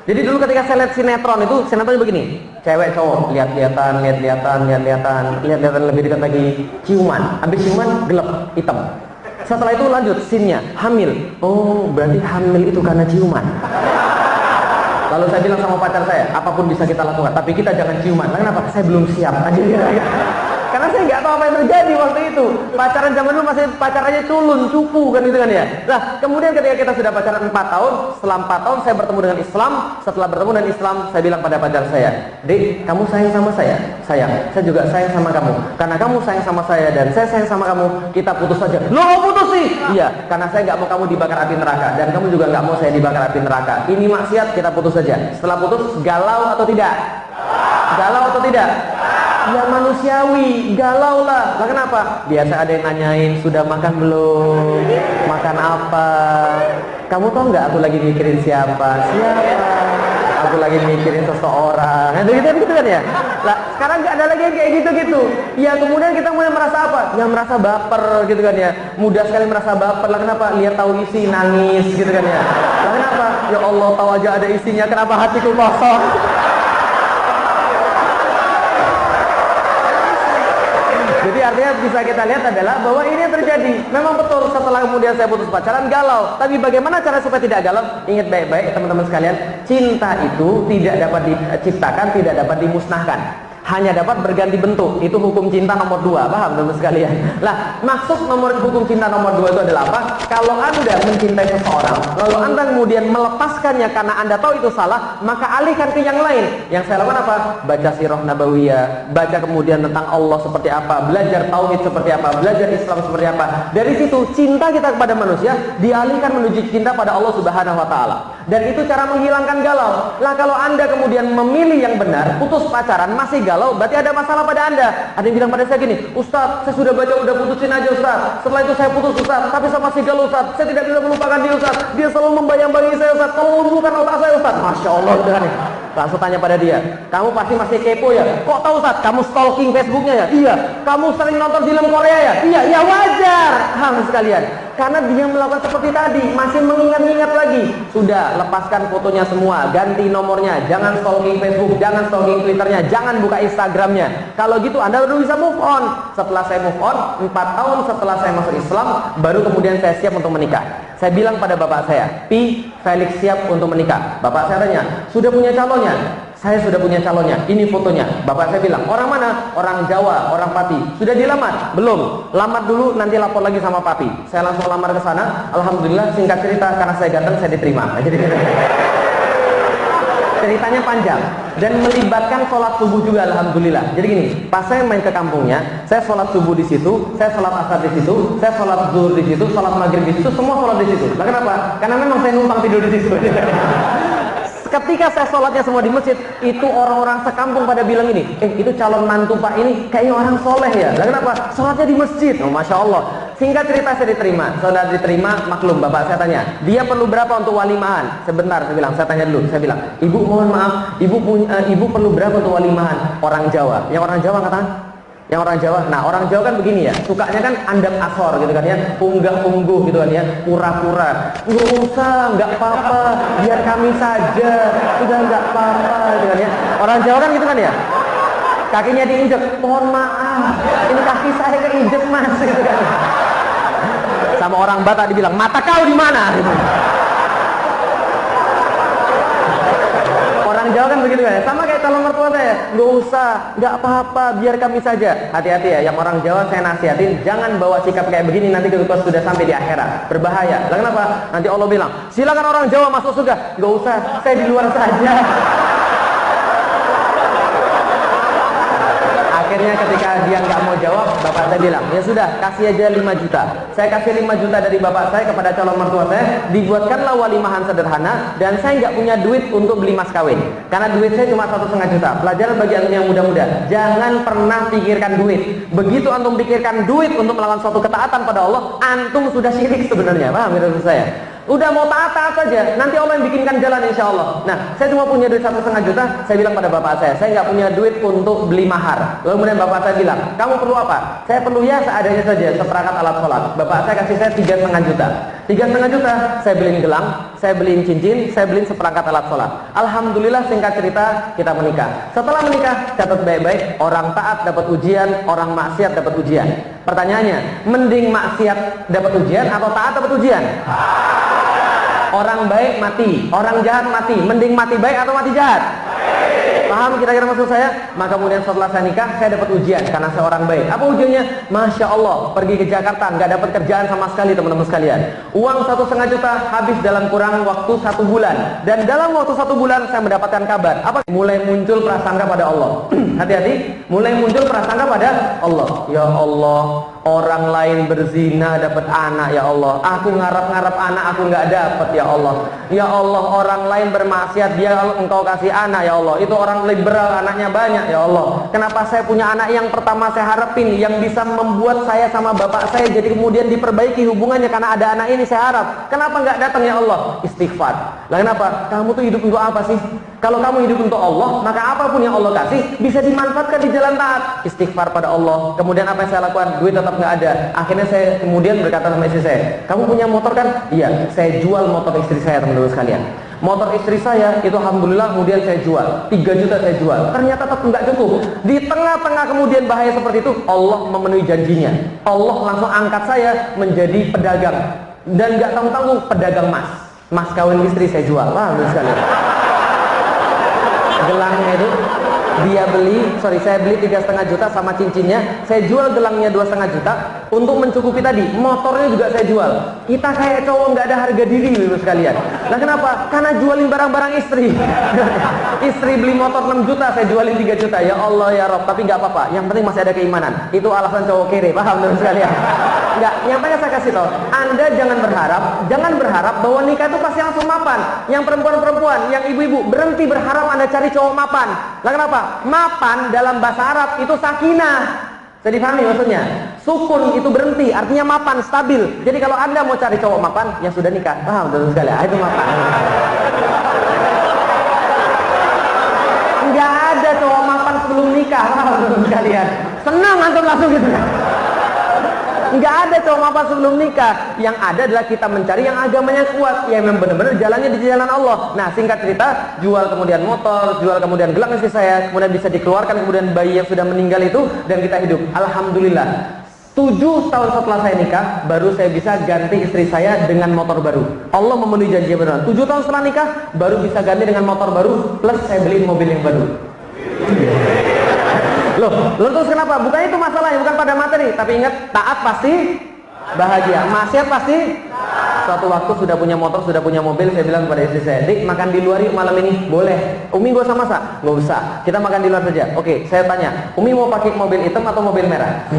Jadi dulu ketika saya lihat sinetron itu, sinetronnya begini, cewek cowok lihat-lihatan lebih dekat lagi, ciuman, habis ciuman gelap hitam. Setelah itu lanjut scene-nya hamil. Oh, berarti hamil itu karena ciuman. Lalu saya bilang sama pacar saya, apapun bisa kita lakukan, tapi kita jangan ciuman. Kenapa? Saya belum siap aja. Karena saya nggak tahu apa yang terjadi waktu itu. Pacaran zaman dulu masih pacarannya culun, cupu kan gitu kan ya. Nah, kemudian ketika kita sudah pacaran 4 tahun, setelah 4 tahun saya bertemu dengan Islam. Setelah bertemu dengan Islam, saya bilang pada pacar saya, "Dek, kamu sayang sama saya?" "Sayang." "Saya juga sayang sama kamu. Karena kamu sayang sama saya dan saya sayang sama kamu, kita putus saja." "Loh, mau putus sih?" "Iya, karena saya nggak mau kamu dibakar api neraka dan kamu juga nggak mau saya dibakar api neraka. Ini maksiat, kita putus saja." Setelah putus, galau atau tidak? Galau atau tidak? Ya manusiawi, galau lah. Lah kenapa? Biasa ada yang nanyain, sudah makan belum? Makan apa? Kamu tahu nggak aku lagi mikirin siapa? Siapa? Aku lagi mikirin seseorang. Gitu kan ya? Lah sekarang nggak ada lagi yang kayak gitu-gitu. Ya kemudian kita mulai merasa apa? Ya merasa baper gitu kan ya. Mudah sekali merasa baper. Lah kenapa? Lihat tahu isi nangis gitu kan ya. Lah kenapa? Ya Allah, tahu aja ada isinya. Kenapa hatiku kosong? Jadi artinya bisa kita lihat adalah bahwa ini yang terjadi. Memang betul setelah kemudian saya putus pacaran galau. Tapi bagaimana cara supaya tidak galau? Ingat baik-baik teman-teman sekalian, cinta itu tidak dapat diciptakan, tidak dapat dimusnahkan. Hanya dapat berganti bentuk. Itu hukum cinta nomor 2. Paham teman-teman sekalian? Lah, maksud hukum cinta nomor 2 itu adalah apa? Kalau Anda mencintai seseorang, lalu Anda kemudian melepaskannya karena Anda tahu itu salah, maka alihkan ke yang lain. Yang saya lakukan apa? Baca sirah nabawiyah, baca kemudian tentang Allah seperti apa, belajar tauhid seperti apa, belajar Islam seperti apa. Dari situ cinta kita kepada manusia dialihkan menuju cinta pada Allah Subhanahu wa taala. Dan itu cara menghilangkan galau. Lah kalau Anda kemudian memilih yang benar, putus pacaran masih galau, berarti ada masalah pada Anda. Ada yang bilang pada saya gini, "Ustaz, saya sudah baca, udah putusin aja Ustaz. Setelah itu saya putus Ustaz, tapi saya masih galau Ustaz. Saya tidak bisa melupakan dia Ustaz. Dia selalu membayang-bayangi saya Ustaz. Tolong lumpuhkan otak saya Ustaz." Masya Allah udah nih. Langsung tanya pada dia, "Kamu pasti masih kepo ya? Kok tahu Ustaz? Kamu stalking Facebooknya ya?" "Iya." "Kamu sering nonton film Korea ya?" "Iya." "Ya wajar." Sekalian. Karena dia melakukan seperti tadi, masih mengingat-ingat lagi. Sudah, lepaskan fotonya semua, ganti nomornya, jangan stalking Facebook, jangan stalking Twitternya, jangan buka Instagramnya. Kalau gitu Anda baru bisa move on. Setelah saya move on, 4 tahun setelah saya masuk Islam, baru kemudian saya siap untuk menikah. Saya bilang pada bapak saya, "Pi, Felix siap untuk menikah." Bapak saya tanya, "Sudah punya calonnya?" "Saya sudah punya calonnya, ini fotonya." Bapak saya bilang, "Orang mana?" "Orang Jawa, orang Pati." "Sudah dilamar?" "Belum." "Lamar dulu, nanti lapor lagi sama Papi." Saya langsung lamar ke sana. Alhamdulillah, singkat cerita, karena saya ganteng saya diterima. Jadi ceritanya panjang dan melibatkan sholat subuh juga, alhamdulillah. Jadi gini, pas saya main ke kampungnya, saya sholat subuh di situ, saya sholat asar di situ, saya sholat zuhur di situ, sholat maghrib di situ, semua sholat di situ. Nah, kenapa? Karena memang saya numpang tidur di situ. ketika saya sholatnya semua di masjid, itu orang-orang sekampung pada bilang ini, itu calon mantu Pak ini kayaknya orang soleh ya. Lah kenapa? Sholatnya di masjid. Oh, Masya Allah. Singkat cerita saya diterima. Saudara diterima, maklum bapak saya tanya, dia perlu berapa untuk walimahan? Sebentar, saya bilang, saya tanya dulu. Saya bilang, ibu mohon maaf, ibu perlu berapa untuk walimahan? Orang Jawa. Yang orang Jawa katakan? Yang orang Jawa, nah orang Jawa kan begini ya, sukanya kan andam asor gitu kan ya, unggah-ungguh gitu kan ya, pura-pura, nggak usah, nggak apa-apa, biar kami saja, sudah nggak apa-apa gitu kan ya. Orang Jawa kan gitu kan ya, kakinya diinjek, mohon maaf, ini kaki saya keinjek mas gitu kan. Sama orang Batak dibilang, mata kau di mana? Gitu. Orang Jawa kan begitu kan, sama kayak calon mertua saya, nggak usah, nggak apa-apa, biar kami saja. Hati-hati ya, yang orang Jawa saya nasihatin, jangan bawa sikap kayak begini nanti ketika sudah sampai di akhirat, berbahaya. Lah kenapa? Nanti Allah bilang, silakan orang Jawa masuk surga, nggak usah, saya di luar saja. Akhirnya ketika dia nggak mau jawab, bapak saya bilang, ya sudah, kasih aja 5 juta. Saya kasih 5 juta dari bapak saya kepada calon mertua saya, dibuatkanlah walimahan sederhana, dan saya nggak punya duit untuk beli mas kawin. Karena duit saya cuma 1,5 juta. Pelajaran bagi antum yang muda-muda, jangan pernah pikirkan duit. Begitu antum pikirkan duit untuk melakukan suatu ketaatan pada Allah, antum sudah syirik sebenarnya. Paham itu saya? Udah mau taat saja, nanti Allah yang bikinkan jalan insya Allah. Nah, saya cuma punya duit 1,5 juta, saya bilang pada bapak saya nggak punya duit untuk beli mahar. Lalu kemudian bapak saya bilang, kamu perlu apa? Saya perlu ya seadanya saja, seperangkat alat sholat. Bapak saya kasih saya 3,5 juta. 3,5 juta, saya beliin gelang, saya beliin cincin, saya beliin seperangkat alat sholat. Alhamdulillah singkat cerita, kita menikah. Setelah menikah, catat baik-baik, orang taat dapat ujian, orang maksiat dapat ujian. Pertanyaannya, mending maksiat dapat ujian atau taat dapat ujian? Orang baik mati, orang jahat mati. Mending mati baik atau mati jahat? Paham kira-kira maksud saya? Maka kemudian setelah saya nikah, saya dapat ujian karena saya orang baik. Apa ujiannya? Masya Allah, pergi ke Jakarta nggak dapat kerjaan sama sekali teman-teman sekalian. Uang 1,5 juta habis dalam kurang waktu 1 bulan. Dan dalam waktu 1 bulan saya mendapatkan kabar. Apa? Mulai muncul prasangka pada Allah. Hati-hati, mulai muncul prasangka pada Allah. Ya Allah, orang lain berzina dapat anak ya Allah. Aku ngarap-ngarap anak aku nggak dapat ya Allah. Ya Allah, orang lain bermaksiat dia engkau kasih anak ya Allah. Itu orang liberal anaknya banyak ya Allah. Kenapa saya punya anak yang pertama saya harapin yang bisa membuat saya sama bapak saya jadi kemudian diperbaiki hubungannya karena ada anak ini saya harap. Kenapa nggak datang ya Allah? Istighfar. Lah kenapa? Kamu tuh hidup untuk apa sih? Kalau kamu hidup untuk Allah, maka apapun yang Allah kasih bisa dimanfaatkan di jalan taat. Istighfar pada Allah. Kemudian apa yang saya lakukan? Duit tetap nggak ada. Akhirnya saya kemudian berkata sama istri saya, kamu punya motor kan? Iya. Saya jual motor istri saya teman-teman sekalian. Motor istri saya itu alhamdulillah kemudian saya jual 3 juta saya jual. Ternyata tetap nggak cukup. Di tengah-tengah kemudian bahaya seperti itu, Allah memenuhi janjinya. Allah langsung angkat saya menjadi pedagang dan nggak tanggung-tanggung pedagang emas. Mas kawin istri saya jual. Wah, luar sekali. Gelangnya itu saya beli 3,5 juta sama cincinnya, saya jual gelangnya 2,5 juta untuk mencukupi tadi. Motornya juga saya jual. Kita kayak cowok nggak ada harga diri loh sekalian. Nah kenapa? Karena jualin barang-barang istri. Istri beli motor 6 juta, saya jualin 3 juta. Ya Allah ya Rob, tapi nggak apa-apa. Yang penting masih ada keimanan. Itu alasan cowok kere, paham teman sekalian? Enggak, yang pengen saya kasih tahu, Anda jangan berharap bahwa nikah itu pasti langsung mapan. Yang perempuan-perempuan, yang ibu-ibu, berhenti berharap Anda cari cowok mapan. Lah kenapa? Mapan dalam bahasa Arab itu sakinah. Saya dipahami maksudnya? Sukun itu berhenti, artinya mapan, stabil. Jadi kalau Anda mau cari cowok mapan, ya sudah nikah. Paham teman sekalian? Itu mapan. Enggak ada cowok mapan sebelum nikah, paham teman sekalian? Senang antum langsung gitu kan? Nggak ada cowok mapan sebelum nikah. Yang ada adalah kita mencari yang agamanya kuat, yang memang benar-benar jalannya di jalan Allah. Nah singkat cerita, jual kemudian motor, jual kemudian gelang istri saya, kemudian bisa dikeluarkan kemudian bayi yang sudah meninggal itu, dan kita hidup. Alhamdulillah 7 tahun setelah saya nikah, baru saya bisa ganti istri saya dengan motor baru. Allah memenuhi janji beneran. 7 tahun setelah nikah, baru bisa ganti dengan motor baru, plus saya beliin mobil yang baru. Loh, terus kenapa? Bukan itu masalahnya, bukan pada materi. Tapi ingat, taat pasti bahagia, maksiat pasti. Suatu waktu sudah punya motor, sudah punya mobil, saya bilang kepada istri saya, Dik, makan di luar yuk malam ini. Boleh. Umi gak usah masak? Gak usah, kita makan di luar saja. Oke, saya tanya, Umi mau pakai mobil hitam atau mobil merah?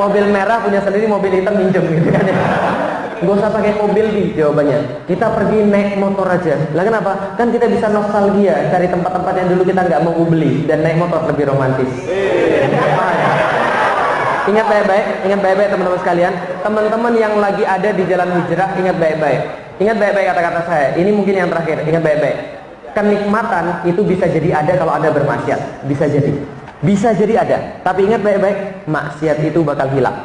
Mobil merah punya sendiri, mobil hitam minjem gitu kan ya. Gak usah pakai mobil nih jawabannya. Kita pergi naik motor aja. Lah kenapa? Kan kita bisa nostalgia cari tempat-tempat yang dulu kita nggak mau beli dan naik motor lebih romantis. Ingat baik-baik teman-teman sekalian. Teman-teman yang lagi ada di jalan hijrah, ingat baik-baik. Ingat baik-baik kata-kata saya. Ini mungkin yang terakhir. Ingat baik-baik. Kenikmatan itu bisa jadi ada kalau Anda bermaksiat. Bisa jadi. Bisa jadi ada. Tapi ingat baik-baik, maksiat itu bakal hilang.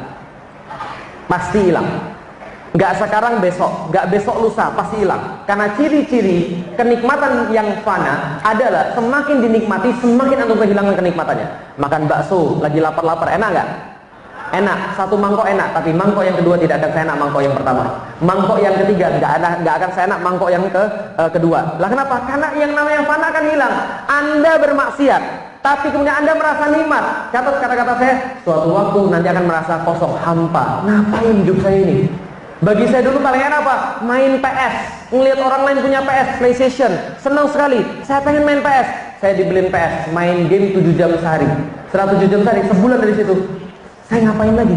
Pasti hilang. Gak sekarang besok, gak besok lusa, pasti hilang. Karena ciri-ciri kenikmatan yang fana adalah semakin dinikmati, semakin antum kehilangan kenikmatannya. Makan bakso, lagi lapar-lapar, enak gak? Enak, satu mangkok enak, tapi mangkok yang kedua tidak akan seenak mangkok yang pertama. Mangkok yang ketiga nggak akan seenak mangkok yang kedua. Lah kenapa? Karena yang namanya fana akan hilang. Anda bermaksiat, tapi kemudian Anda merasa nikmat. Catat kata-kata saya, suatu waktu nanti akan merasa kosong, hampa. Ngapain hidup saya ini? Bagi saya dulu paling enak apa? Main PS. Ngelihat orang lain punya PS, PlayStation, senang sekali. Saya pengen main PS. Saya dibeliin PS, main game 7 jam sehari. 107 jam sehari, sebulan dari situ. Saya ngapain lagi?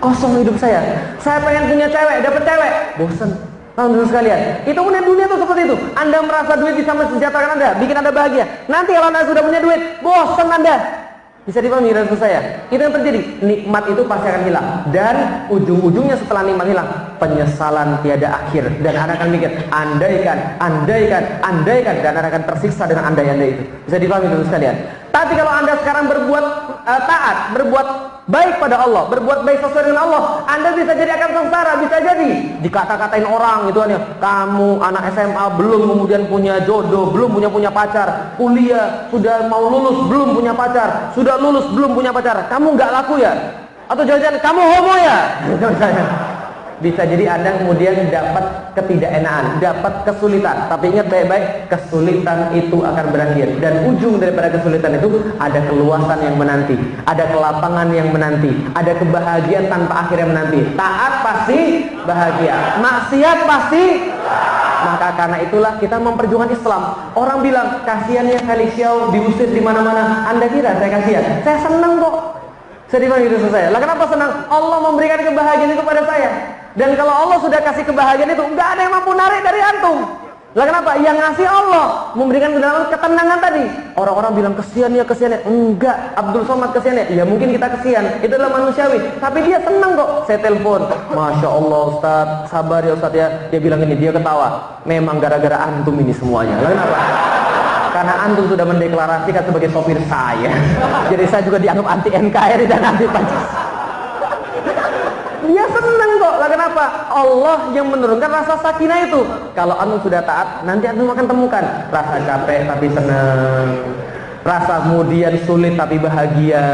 Kosong hidup saya. Saya pengen punya cewek, dapet cewek, bosen. Teman-teman sekalian, itu punya dunia tuh seperti itu. Anda merasa duit bisa mensejahterakan Anda, bikin Anda bahagia. Nanti kalau Anda sudah punya duit, bosen Anda. Bisa dipahami rekan saya? Itu yang terjadi. Nikmat itu pasti akan hilang. Dan ujung-ujungnya setelah nikmat hilang, penyesalan tiada akhir. Dan Anda akan mikir, andaikan. Dan Anda akan tersiksa dengan andai-andai itu. Bisa dipahami rekan sekalian? Tapi kalau Anda sekarang berbuat taat, berbuat baik pada Allah, berbuat baik sesuai dengan Allah, Anda bisa jadi akan sengsara, bisa jadi dikata-katain orang gitu kan ya, kamu anak SMA belum kemudian punya jodoh, belum punya pacar, kuliah sudah mau lulus belum punya pacar, sudah lulus belum punya pacar, kamu nggak laku ya? Atau jangan-jangan kamu homo ya? Bisa jadi Anda kemudian dapat ketidakenaan, dapat kesulitan. Tapi ingat baik-baik, kesulitan itu akan berakhir. Dan ujung daripada kesulitan itu ada keluasan yang menanti, ada kelapangan yang menanti, ada kebahagiaan tanpa akhir yang menanti. Taat pasti bahagia, maksiat pasti. Maka karena itulah kita memperjuangkan Islam. Orang bilang, kasihannya Felix Xiao diusir di mana-mana. Anda kira saya kasihan? Saya senang kok. Saya dipanggil hidup saya. Lah kenapa senang? Allah memberikan kebahagiaan itu kepada saya. Dan kalau Allah sudah kasih kebahagiaan itu, nggak ada yang mampu narik dari antum. Lah kenapa? Yang ngasih Allah, memberikan ketenangan tadi. Orang-orang bilang kesian ya. Enggak, Abdul Somad kesian ya. Ya mungkin kita kesian, itu adalah manusiawi. Tapi dia senang kok. Saya telepon, Masya Allah Ustaz, sabar ya Ustaz ya. Dia bilang ini, dia ketawa. Memang gara-gara antum ini semuanya. Lah kenapa? Karena antum sudah mendeklarasikan sebagai sopir saya. Jadi saya juga dianggap anti NKRI dan anti Pancasila. Dia senang kok. Lah kenapa? Allah yang menurunkan rasa sakinah itu. Kalau antum sudah taat, nanti antum akan temukan rasa capek tapi senang, rasa kemudian sulit tapi bahagia,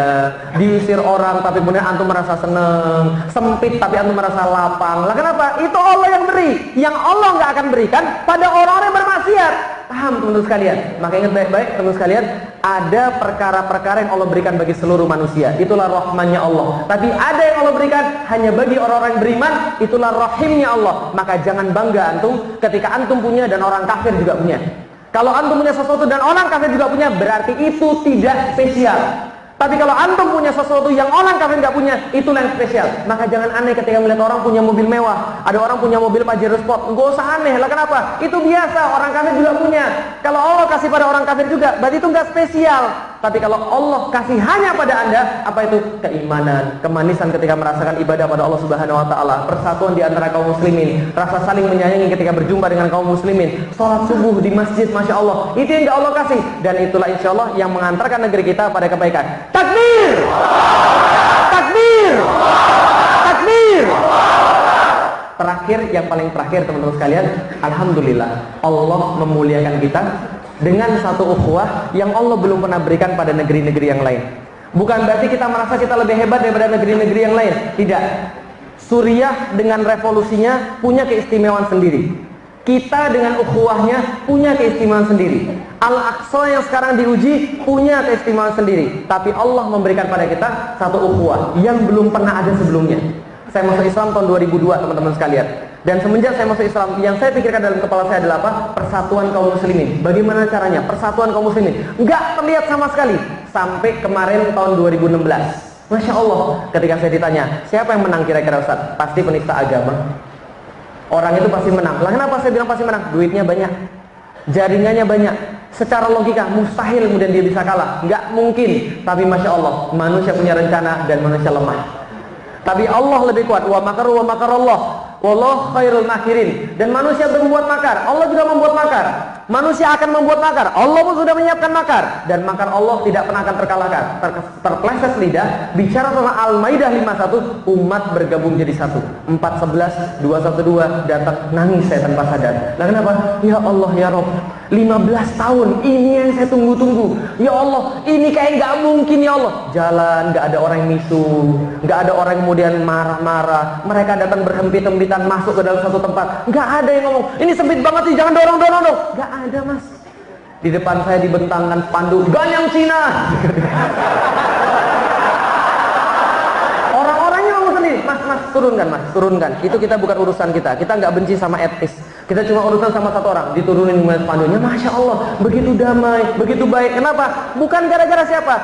diusir orang tapi kemudian antum merasa senang, sempit tapi antum merasa lapang. Lah kenapa? Itu Allah yang beri. Yang Allah nggak akan berikan pada orang-orang yang bermaksiat. Paham teman-teman sekalian? Maka ingat baik-baik teman-teman sekalian, ada perkara-perkara yang Allah berikan bagi seluruh manusia. Itulah rahmannya Allah. Tapi ada yang Allah berikan hanya bagi orang-orang yang beriman. Itulah rahimnya Allah. Maka jangan bangga antum ketika antum punya dan orang kafir juga punya. Kalau antum punya sesuatu dan orang kafir juga punya, berarti itu tidak spesial. Tapi kalau antum punya sesuatu yang orang kafir nggak punya, itulah yang spesial. Maka jangan aneh ketika melihat orang punya mobil mewah, ada orang punya mobil Pajero Sport. Nggak usah aneh lah, kenapa? Itu biasa, orang kafir juga punya. Kalau Allah kasih pada orang kafir juga, berarti itu nggak spesial. Tapi kalau Allah kasih hanya pada Anda, apa itu? Keimanan, kemanisan ketika merasakan ibadah pada Allah Subhanahu wa taala, persatuan di antara kaum muslimin, rasa saling menyayangi ketika berjumpa dengan kaum muslimin, salat subuh di masjid, Masya Allah. Itu yang Allah kasih, dan itulah insya Allah yang mengantarkan negeri kita pada kebaikan. Takbir! Takbir! Takbir! Terakhir, yang paling terakhir teman-teman sekalian, alhamdulillah Allah memuliakan kita dengan satu ukhuwah yang Allah belum pernah berikan pada negeri-negeri yang lain. Bukan berarti kita merasa kita lebih hebat daripada negeri-negeri yang lain. Tidak. Suriah dengan revolusinya punya keistimewaan sendiri. Kita dengan ukhuwahnya punya keistimewaan sendiri. Al-Aqsa yang sekarang diuji punya keistimewaan sendiri. Tapi Allah memberikan pada kita satu ukhuwah yang belum pernah ada sebelumnya. Saya masuk Islam tahun 2002 teman-teman sekalian. Dan semenjak saya masuk Islam, yang saya pikirkan dalam kepala saya adalah apa? Persatuan kaum muslimin. Bagaimana caranya? Persatuan kaum muslimin. Enggak terlihat sama sekali. Sampai kemarin tahun 2016. Masya Allah, ketika saya ditanya, siapa yang menang kira-kira Ustaz? Pasti penista agama. orang itu pasti menang. Lah kenapa saya bilang pasti menang? Duitnya banyak, jaringannya banyak. Secara logika mustahil kemudian dia bisa kalah, nggak mungkin. Tapi masya Allah, manusia punya rencana dan manusia lemah. Tapi Allah lebih kuat. Wa makaru wa makarallah, wallahu khairul makirin. Dan manusia berbuat makar, Allah juga membuat makar. Manusia akan membuat makar, Allah pun sudah menyiapkan makar. Dan makar Allah tidak pernah akan terkalahkan. Terpleset lidah, bicara tentang Al-Maidah 51, umat bergabung jadi satu. 4:11, 2:12, datang nangis saya tanpa sadar. Lah kenapa? Ya Allah ya Rabb, 15 tahun ini yang saya tunggu-tunggu. Ya Allah, ini kayak nggak mungkin ya Allah. Jalan, nggak ada orang yang misuh, nggak ada orang yang kemudian marah-marah. Mereka datang berhempit-hempitan masuk ke dalam satu tempat. Nggak ada yang ngomong, ini sempit banget sih, jangan dorong-dorong dong. Nggak ada mas. Di depan saya dibentangkan pandu ganyang Cina. Orang-orangnya ngomong sendiri, mas turunkan mas, turunkan. Itu kita bukan urusan kita. Kita nggak benci sama etis. Kita cuma urusan sama satu orang. Diturunin pandunya, masya Allah, begitu damai, begitu baik. Kenapa? Bukan gara-gara siapa?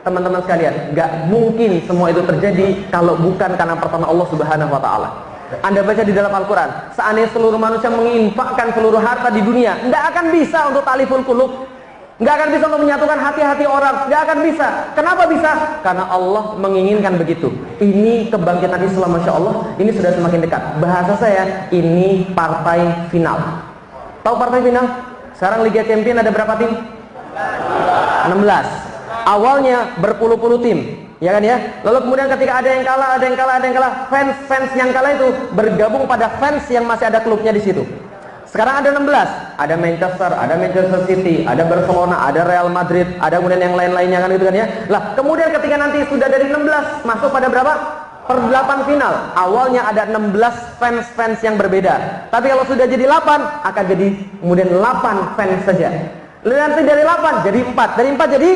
Teman-teman sekalian, nggak mungkin semua itu terjadi kalau bukan karena pertolongan Allah Subhanahu Wa Taala. Anda baca di dalam Al-Quran, seandainya seluruh manusia menginfakkan seluruh harta di dunia, nggak akan bisa untuk taliful qulub, nggak akan bisa untuk menyatukan hati-hati orang, nggak akan bisa. Kenapa bisa? Karena Allah menginginkan begitu. Ini kebangkitan Islam, masya Allah, ini sudah semakin dekat. Bahasa saya, ini partai final. Tahu partai final? Sekarang Liga Champions ada berapa tim? 16. Awalnya berpuluh-puluh tim, ya kan ya. Lalu kemudian ketika ada yang kalah, fans yang kalah itu bergabung pada fans yang masih ada klubnya di situ. Sekarang ada 16, ada Manchester City, ada Barcelona, ada Real Madrid, ada kemudian yang lain-lainnya kan gitu kan ya. Lah kemudian ketika nanti sudah dari 16 masuk pada berapa? Per 8 final. Awalnya ada 16 fans yang berbeda. Tapi kalau sudah jadi 8 akan jadi kemudian 8 fans saja. Lalu nanti dari 8 jadi 4, dari 4 jadi.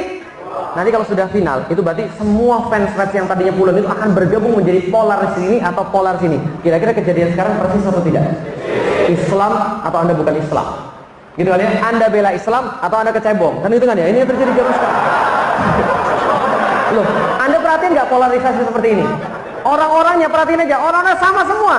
Nanti kalau sudah final, itu berarti semua fans yang tadinya puluhan itu akan bergabung menjadi polar sini atau polar sini. Kira-kira kejadian sekarang persis atau tidak? Islam atau Anda bukan Islam? Gitu kan ya? Anda bela Islam atau Anda kecebong? Kan itu kan ya? Ini yang terjadi zaman sekarang. Loh, Anda perhatiin nggak polarisasi seperti ini? Orang-orangnya perhatiin aja, orang-orang sama semua.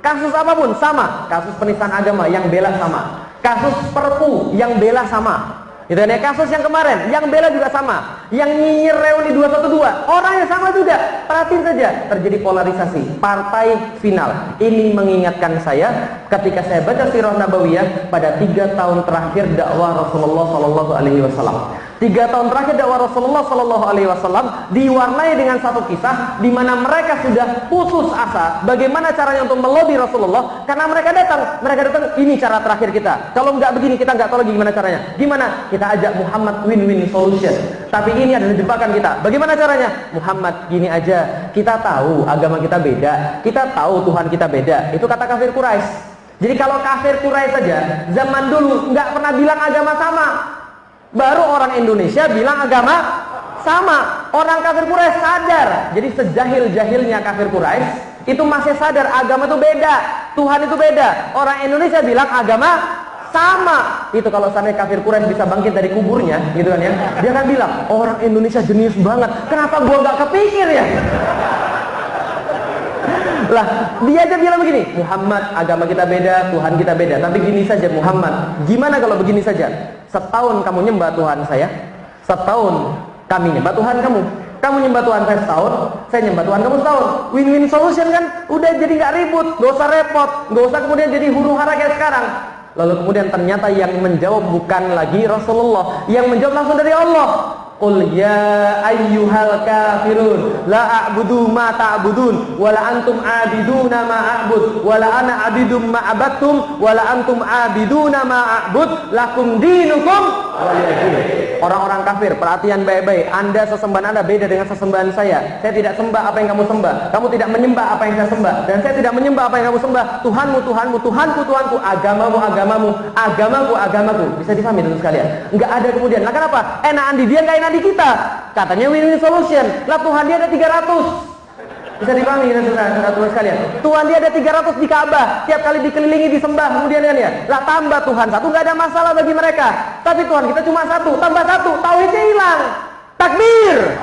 Kasus apapun sama. Kasus penistaan agama yang bela sama. Kasus perpu yang bela sama. Itu ya, kasus yang kemarin, yang bela juga sama, yang nyinyir reuni 212, orangnya sama juga. Perhatiin saja, terjadi polarisasi, partai final. Ini mengingatkan saya ketika saya baca sirah nabawiyah pada 3 tahun terakhir dakwah Rasulullah Sallallahu Alaihi Wasallam. 3 tahun terakhir dakwah Rasulullah Sallallahu Alaihi Wasallam diwarnai dengan satu kisah di mana mereka sudah putus asa. Bagaimana caranya untuk melobi Rasulullah? Karena mereka datang, ini cara terakhir kita. Kalau nggak begini kita nggak tahu lagi gimana caranya. Gimana? Kita ajak Muhammad win-win solution. Tapi ini adalah jebakan kita. Bagaimana caranya? Muhammad gini aja. Kita tahu agama kita beda. Kita tahu Tuhan kita beda. Itu kata kafir Quraisy. Jadi kalau kafir Quraisy saja zaman dulu nggak pernah bilang agama sama. Baru orang Indonesia bilang agama sama. Orang kafir Quraisy sadar. Jadi sejahil-jahilnya kafir Quraisy itu masih sadar agama itu beda, Tuhan itu beda. Orang Indonesia bilang agama sama. Itu kalau sampai kafir Quraisy bisa bangkit dari kuburnya, gitu kan ya. Dia kan bilang, orang Indonesia jenius banget. Kenapa gua nggak kepikir ya? Lah, dia aja bilang begini, Muhammad, agama kita beda, Tuhan kita beda. Tapi gini saja Muhammad, gimana kalau begini saja? Setahun kamu nyembah Tuhan saya, setahun kami nyembah Tuhan kamu. Kamu nyembah Tuhan saya setahun, saya nyembah Tuhan kamu setahun. Win-win solution kan? Udah jadi nggak ribut, nggak usah repot, nggak usah kemudian jadi huru-hara kayak sekarang. Lalu kemudian ternyata yang menjawab bukan lagi Rasulullah, yang menjawab langsung dari Allah. Qul ya ayyuhal kafirun la a'budu ma ta'budun wa la antum 'abiduna ma a'bud wa la ana 'abidum ma 'abadtum wa la antum 'abiduna ma a'bud lakum dinukum waliyadin. Orang-orang kafir, perhatian baik-baik. Anda sesembahan Anda beda dengan sesembahan saya. Saya tidak sembah apa yang kamu sembah. Kamu tidak menyembah apa yang saya sembah. Dan saya tidak menyembah apa yang kamu sembah. Tuhanmu, Tuhanmu, Tuhanku, Tuhanku. Agamamu, agamamu. Agamaku, agamaku. Bisa dipahami teman sekalian? Enggak ada kemudian. Lah kenapa? Enakan di dia, enggak enak di kita. Katanya win-win solution. Lah Tuhan dia ada 300. Bisa dipahami teman sekalian? Tuhan dia ada 300 di Ka'bah. Tiap kali dikelilingi disembah. Kemudian kan ya, lah tambah Tuhan satu, nggak ada masalah bagi mereka. Tapi Tuhan kita cuma satu, tambah satu, tauhidnya hilang. Takbir.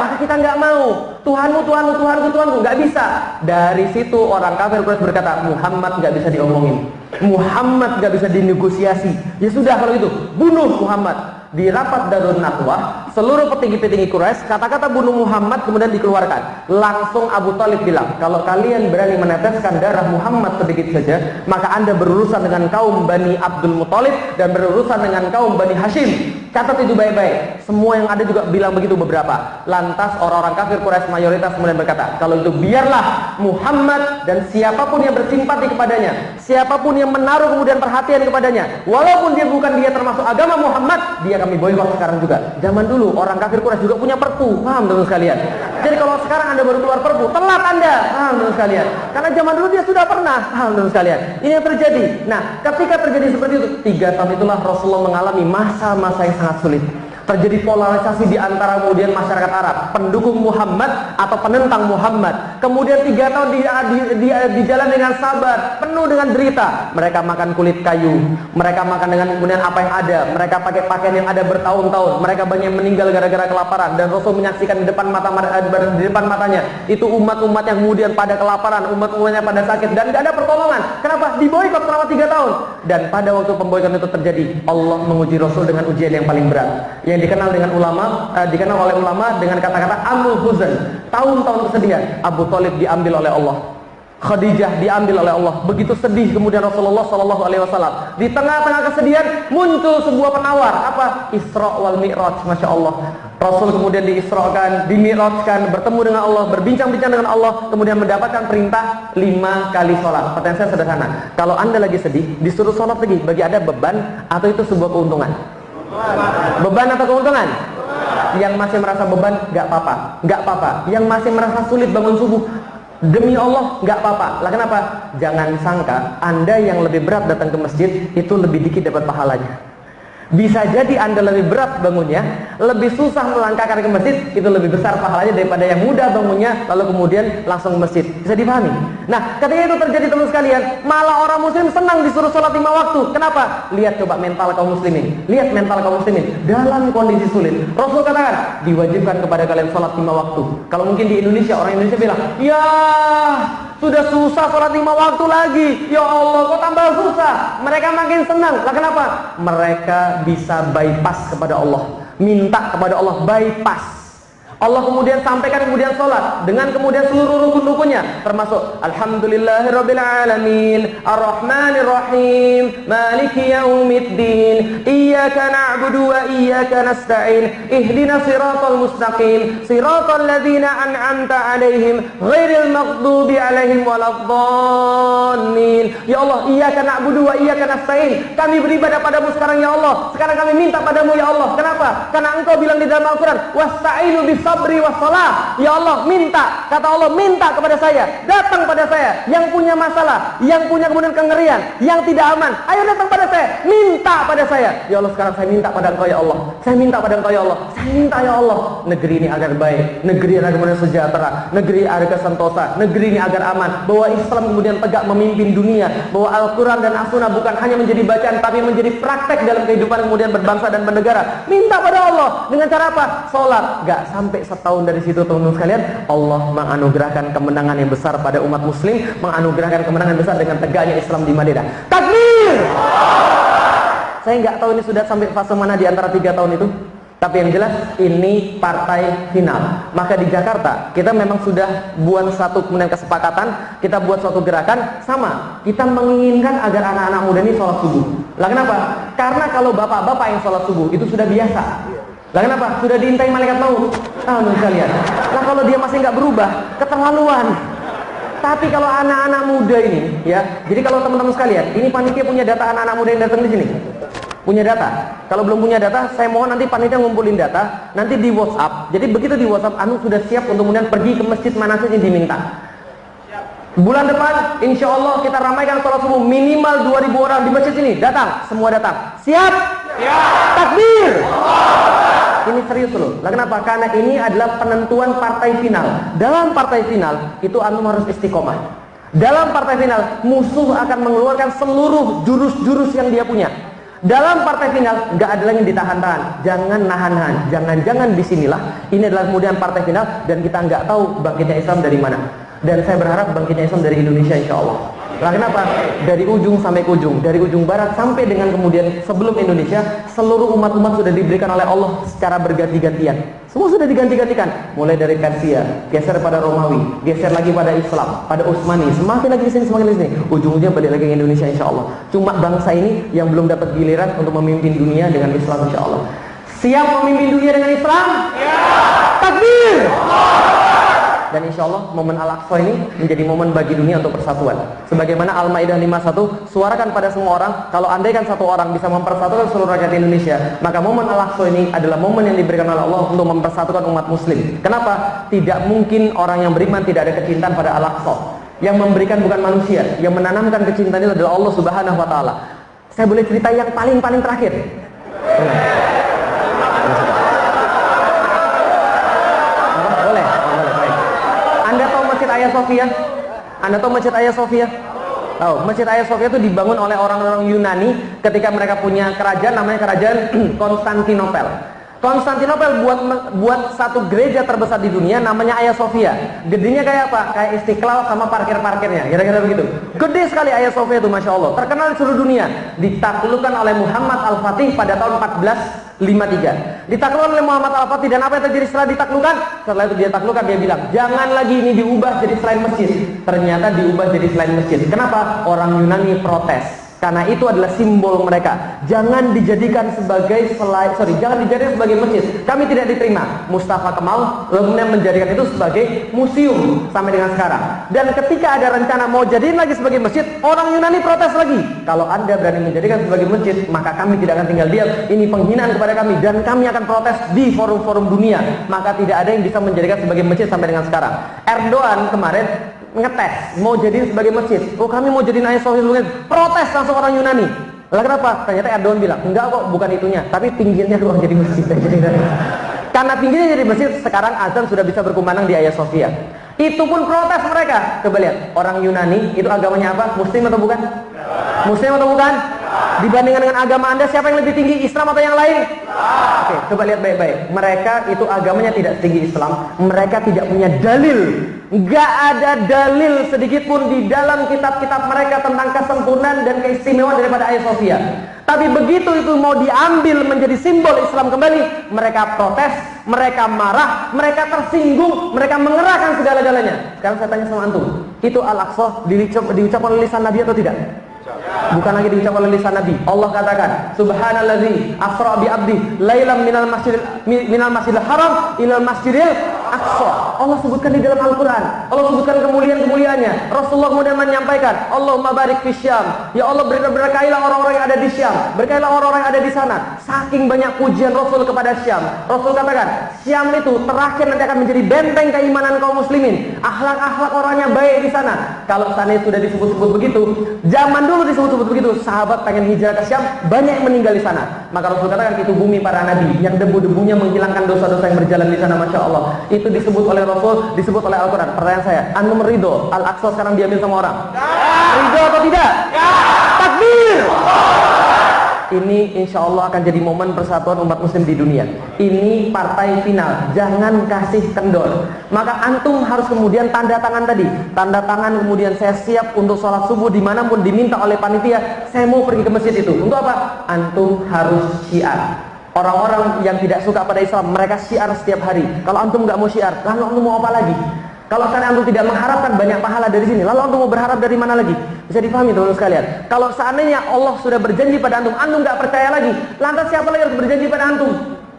Maka kita nggak mau. Tuhanmu, Tuhanmu, Tuhanku, Tuhanku. Nggak bisa. Dari situ orang kafir Quraisy berkata, Muhammad nggak bisa diomongin, Muhammad nggak bisa dinegosiasi. Ya sudah kalau itu, bunuh Muhammad. Di rapat Darun Nadwah, seluruh petinggi-petinggi Quraisy kata-kata bunuh Muhammad kemudian dikeluarkan. Langsung Abu Thalib bilang, kalau kalian berani meneteskan darah Muhammad sedikit saja, maka Anda berurusan dengan kaum Bani Abdul Muthalib dan berurusan dengan kaum Bani Hashim. Catat itu baik-baik. Semua yang ada juga bilang begitu beberapa. Lantas orang-orang kafir Quraisy mayoritas kemudian berkata, kalau itu biarlah Muhammad dan siapapun yang bersimpati kepadanya, siapapun yang menaruh kemudian perhatian kepadanya, walaupun dia termasuk agama Muhammad, dia kami boikot sekarang juga. Zaman dulu orang kafir Quraisy juga punya perpu, paham teman sekalian? Jadi kalau sekarang Anda baru keluar perpu, telat Anda, paham teman sekalian? Karena zaman dulu dia sudah pernah, paham teman sekalian? Ini yang terjadi. Nah, ketika terjadi seperti itu, 3 tahun itulah Rasulullah mengalami masa-masa yang sangat sulit. Terjadi polarisasi di antara kemudian masyarakat Arab, pendukung Muhammad atau penentang Muhammad. Kemudian 3 tahun di jalan dengan sabar, penuh dengan derita. Mereka makan kulit kayu, mereka makan dengan kemudian apa yang ada, mereka pakai pakaian yang ada bertahun-tahun, mereka banyak meninggal gara-gara kelaparan. Dan Rasul menyaksikan di depan matanya itu umat-umat yang kemudian pada kelaparan, umat-umatnya pada sakit dan tidak ada pertolongan. Kenapa? Diboikot selama 3 tahun. Dan pada waktu pemboikot itu terjadi, Allah menguji Rasul dengan ujian yang paling berat, yang dikenal oleh ulama dengan kata-kata amul huzn, tahun-tahun kesedihan. Abu Thalib diambil oleh Allah, Khadijah diambil oleh Allah. Begitu sedih kemudian Rasulullah Shallallahu Alaihi Wasallam. Di tengah-tengah kesedihan muncul sebuah penawar, apa? Isra wal Mi'raj, masya Allah. Rasul kemudian diisrakan, dimi'rajkan, bertemu dengan Allah, berbincang-bincang dengan Allah, kemudian mendapatkan perintah 5 kali sholat. Pertanyaan saya sederhana, kalau Anda lagi sedih, disuruh sholat lagi, bagi Anda beban atau itu sebuah keuntungan? Beban atau keuntungan? Yang masih merasa beban, nggak apa-apa, nggak apa-apa. Yang masih merasa sulit bangun subuh, demi Allah, nggak apa-apa. Lah kenapa? Jangan sangka Anda yang lebih berat datang ke masjid itu lebih dikit dapat pahalanya. Bisa jadi Anda lebih berat bangunnya, lebih susah melangkahkan ke masjid, itu lebih besar pahalanya daripada yang mudah bangunnya lalu kemudian langsung ke masjid. Bisa dipahami? Nah, ketika itu terjadi teman sekalian, malah orang muslim senang disuruh sholat 5 waktu. Kenapa? Lihat coba mental kaum muslimin. Lihat mental kaum muslimin dalam kondisi sulit. Rasul katakan, diwajibkan kepada kalian sholat 5 waktu. Kalau mungkin di Indonesia, orang Indonesia bilang, ya sudah susah sholat 5 waktu lagi, ya Allah kok tambah susah. Mereka makin senang. Lah kenapa? Mereka bisa bypass kepada Allah, minta kepada Allah, bypass. Allah kemudian sampaikan kemudian sholat dengan kemudian seluruh rukun-rukunnya, termasuk Alhamdulillahirrabbilalamin, Ar-Rahmanirrahim, Maliki yaumiddin, Iyyaka na'budu wa iyyaka nasta'in, Ihdina siratal mustaqim, siratal ladzina an'amta alaihim, ghairil maghdubi alaihim waladdallin. Ya Allah, Iyyaka na'budu wa iyyaka nasta'in, kami beribadah padamu sekarang ya Allah, sekarang kami minta padamu ya Allah. Kenapa? Karena Engkau bilang di dalam Al-Quran, wasta'inu bis sabri wassalah. Ya Allah, minta, kata Allah, minta kepada saya, datang pada saya yang punya masalah, yang punya kemudian kengerian, yang tidak aman, ayo datang pada saya, minta pada saya. Ya Allah, sekarang saya minta pada Engkau ya Allah, saya minta pada Engkau ya Allah, saya minta ya Allah, negeri ini agar baik, negeri ini agar kemudian sejahtera, negeri agar kesentosa, negeri ini agar aman, bahwa Islam kemudian tegak memimpin dunia, bahwa Al-Quran dan As-Sunnah bukan hanya menjadi bacaan tapi menjadi praktek dalam kehidupan kemudian berbangsa dan bernegara. Minta pada Allah dengan cara apa? Sholat. Gak sampai setahun dari situ teman-teman sekalian, Allah menganugerahkan kemenangan yang besar pada umat muslim, menganugerahkan kemenangan besar dengan tegaknya Islam di Madinah. Takbir! Saya nggak tahu ini sudah sampai fase mana di antara 3 tahun itu, tapi yang jelas ini partai final. Maka di Jakarta kita memang sudah buat satu kemudian kesepakatan, kita buat suatu gerakan sama. Kita menginginkan agar anak-anak muda ini sholat subuh. Lah kenapa? Karena kalau bapak-bapak yang sholat subuh itu sudah biasa. Lah kenapa? Sudah diintai malaikat maut. Kalian. Lah kalau dia masih nggak berubah, keterlaluan. Tapi kalau anak-anak muda ini, ya. Jadi kalau teman-teman sekalian, ini panitia punya data anak-anak muda yang datang di sini. Punya data. Kalau belum punya data, saya mohon nanti panitia ngumpulin data, nanti di WhatsApp. Jadi begitu di WhatsApp, anu sudah siap untuk kemudian pergi ke masjid mana saja yang diminta. Bulan depan, insya Allah kita ramaikan sholat subuh minimal 2.000 orang di masjid ini. Datang, semua datang. Siap? Siap. Takbir. Ini serius loh. Lah kenapa? Karena ini adalah penentuan partai final. Dalam partai final itu antum harus istiqomah. Dalam partai final musuh akan mengeluarkan seluruh jurus-jurus yang dia punya. Dalam partai final nggak ada lagi yang ditahan-tahan, jangan nahan-nahan, jangan-jangan disinilah ini adalah kemudian partai final dan kita nggak tahu bangkitnya Islam dari mana. Dan saya berharap bangkitnya Islam dari Indonesia insya Allah. Nah, kenapa? Dari ujung sampai ke ujung, dari ujung barat sampai dengan kemudian sebelum Indonesia, seluruh umat-umat sudah diberikan oleh Allah secara berganti-gantian. Semua sudah diganti-gantikan, mulai dari Persia, geser pada Romawi, geser lagi pada Islam, pada Utsmani, semakin lagi di sini, semakin di sini, ujung-ujungnya balik lagi ke Indonesia insya Allah. Cuma bangsa ini yang belum dapat giliran untuk memimpin dunia dengan Islam insya Allah. Siap memimpin dunia dengan Islam? Ya. Takbir! Dan insya Allah momen Al-Aqsa ini menjadi momen bagi dunia untuk persatuan. Sebagaimana Al-Maidah 51, suarakan pada semua orang, kalau andaikan satu orang bisa mempersatukan seluruh rakyat Indonesia, maka momen Al-Aqsa ini adalah momen yang diberikan oleh Allah untuk mempersatukan umat muslim. Kenapa? Tidak mungkin orang yang beriman tidak ada kecintaan pada Al-Aqsa. Yang memberikan bukan manusia, yang menanamkan kecintaan itu adalah Allah Subhanahu wa Ta'ala. Saya boleh cerita yang paling terakhir. Boleh. Anda tahu Masjid Hagia Sophia? Anda tahu Masjid Hagia Sophia? Tahu, Masjid Hagia Sophia itu dibangun oleh orang-orang Yunani ketika mereka punya kerajaan namanya kerajaan Konstantinopel. Konstantinopel buat satu gereja terbesar di dunia namanya Hagia Sophia. Gedenya kayak apa? Kayak Istiqlal sama parkir-parkirnya, kira-kira begitu. Gede sekali Hagia Sophia itu, Masya Allah. Terkenal di seluruh dunia. Ditaklukkan oleh Muhammad Al-Fatih pada tahun 1453. Ditaklukkan oleh Muhammad Al-Fatih, dan apa yang terjadi setelah ditaklukkan? Setelah itu dia taklukkan, dia bilang, jangan lagi ini diubah jadi selain masjid. Ternyata diubah jadi selain masjid. Kenapa? Orang Yunani protes. Karena itu adalah simbol mereka. Jangan dijadikan sebagai jangan dijadikan sebagai masjid. Kami tidak diterima. Mustafa Kemal kemudian menjadikan itu sebagai museum sampai dengan sekarang. Dan ketika ada rencana mau jadiin lagi sebagai masjid, orang Yunani protes lagi. Kalau Anda berani menjadikan sebagai masjid, maka kami tidak akan tinggal diam. Ini penghinaan kepada kami dan kami akan protes di forum-forum dunia. Maka tidak ada yang bisa menjadikan sebagai masjid sampai dengan sekarang. Erdogan kemarin ngetes mau jadi sebagai masjid. Oh, kami mau jadi Hagia Sophia sebagai masjid. Protes langsung orang Yunani. Lah kenapa? Ternyata Erdogan bilang, enggak kok, bukan itunya, tapi pinggirnya doang jadi masjid. Karena pinggirnya jadi masjid, sekarang azan sudah bisa berkumandang di Hagia Sophia. Itu pun protes mereka. Coba lihat, orang Yunani itu agamanya apa? Muslim atau bukan? Muslim atau bukan? Dibandingkan dengan agama Anda, siapa yang lebih tinggi, Islam atau yang lain? Oke, coba lihat baik-baik. Mereka itu agamanya tidak setinggi Islam. Mereka tidak punya dalil. Nggak ada dalil sedikit pun di dalam kitab-kitab mereka tentang kesempurnaan dan keistimewaan daripada Hagia Sophia. Tapi begitu itu mau diambil menjadi simbol Islam kembali, mereka protes, mereka marah, mereka tersinggung, mereka mengerahkan segala-galanya. Sekarang saya tanya sama antum, itu Al-Aqsa diucapkan oleh lisan Nabi atau tidak? Bukan lagi diucapkan oleh lisan Nabi. Allah katakan, Subhanallazi asra bi 'abdi lailan minal masjidil haram ilal masjidil aqsa. Allah sebutkan di dalam Al-Qur'an. Allah sebutkan kemuliaan-kemuliaannya. Rasulullah kemudian menyampaikan, Allahumma barik fi Syam. Ya Allah, berkailah orang-orang yang ada di Syam. Berkailah orang-orang yang ada di sana. Saking banyak pujian Rasul kepada Syam. Rasul katakan, Syam itu terakhir nanti akan menjadi benteng keimanan kaum muslimin. Akhlak-akhlak orangnya baik di sana. Kalau sana sudah disebut-sebut begitu, zaman dulu disebut-sebut begitu, sahabat pengen hijrah ke Syam, banyak yang meninggal di sana. Maka Rasul katakan, itu bumi para nabi yang debu-debunya menghilangkan dosa-dosa yang berjalan di sana, Masya Allah. Itu disebut oleh Rasul, disebut oleh Al-Quran. Pertanyaan saya, antum ridho Al-Aqsa sekarang diambil sama orang? Ridho atau tidak? Takbir! Ini insya Allah akan jadi momen persatuan umat muslim di dunia. Ini partai final, jangan kasih kendor. Maka antum harus kemudian tanda tangan tadi. Tanda tangan kemudian saya siap untuk sholat subuh dimanapun diminta oleh panitia. Saya mau pergi ke masjid itu. Untuk apa? Antum harus syiar. Orang-orang yang tidak suka pada Islam, mereka syiar setiap hari. Kalau antum nggak mau syiar, lalu antum mau apa lagi? Kalau seandainya antum tidak mengharapkan banyak pahala dari sini, lalu antum mau berharap dari mana lagi? Bisa dipahami teman-teman sekalian. Kalau seandainya Allah sudah berjanji pada antum nggak percaya lagi, lantas siapa lagi harus berjanji pada antum?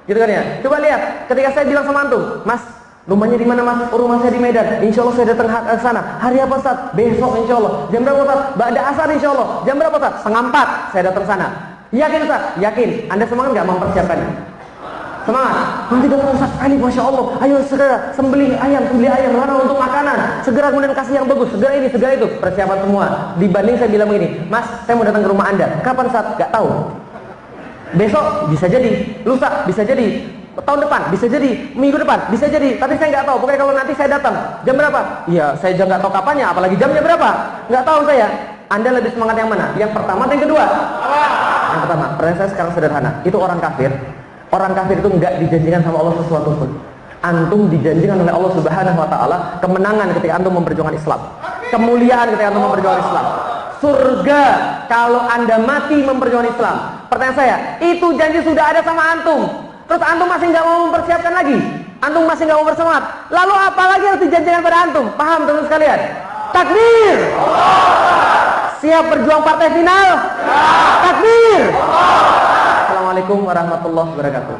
Gitu kan ya? Coba lihat, ketika saya bilang sama antum, Mas, rumahnya di mana Mas? Oh, rumah saya di Medan. Insya Allah saya datang ke sana. Hari apa Ustaz? Besok Insya Allah. Jam berapa Ustaz? Ba'da asar Insya Allah. Jam berapa Ustaz? 3:30 saya datang sana. Yakin Ustaz? Yakin. Anda semangat nggak mempersiapkannya? Semangat. Nanti datang Ustaz Ali, Masya Allah. Ayo segera sembelih ayam, lalu untuk makanan. Segera kemudian kasih yang bagus. Segera ini, segera itu. Persiapan semua. Dibanding saya bilang begini, Mas, saya mau datang ke rumah Anda. Kapan Ustaz? Gak tahu. Besok bisa jadi. Lusa bisa jadi. Tahun depan bisa jadi. Minggu depan bisa jadi. Tapi saya nggak tahu. Pokoknya kalau nanti saya datang. Jam berapa? Iya, saya juga nggak tahu kapannya. Apalagi jamnya berapa? Nggak tahu saya. Anda lebih semangat yang mana? Yang pertama atau yang kedua? Yang pertama, pertanyaan saya sekarang sederhana. Itu orang kafir. Orang kafir itu enggak dijanjikan sama Allah sesuatu pun. Antum dijanjikan oleh Allah Subhanahu wa taala kemenangan ketika antum memperjuangkan Islam. Kemuliaan ketika antum memperjuangkan Islam. Surga kalau Anda mati memperjuangkan Islam. Pertanyaan saya, itu janji sudah ada sama antum. Terus antum masih nggak mau mempersiapkan lagi? Antum masih nggak mau bersemangat? Lalu apa lagi yang dijanjikan pada antum? Paham teman-teman sekalian? Takbir! Siap berjuang partai final? Takbir! Assalamualaikum warahmatullahi wabarakatuh.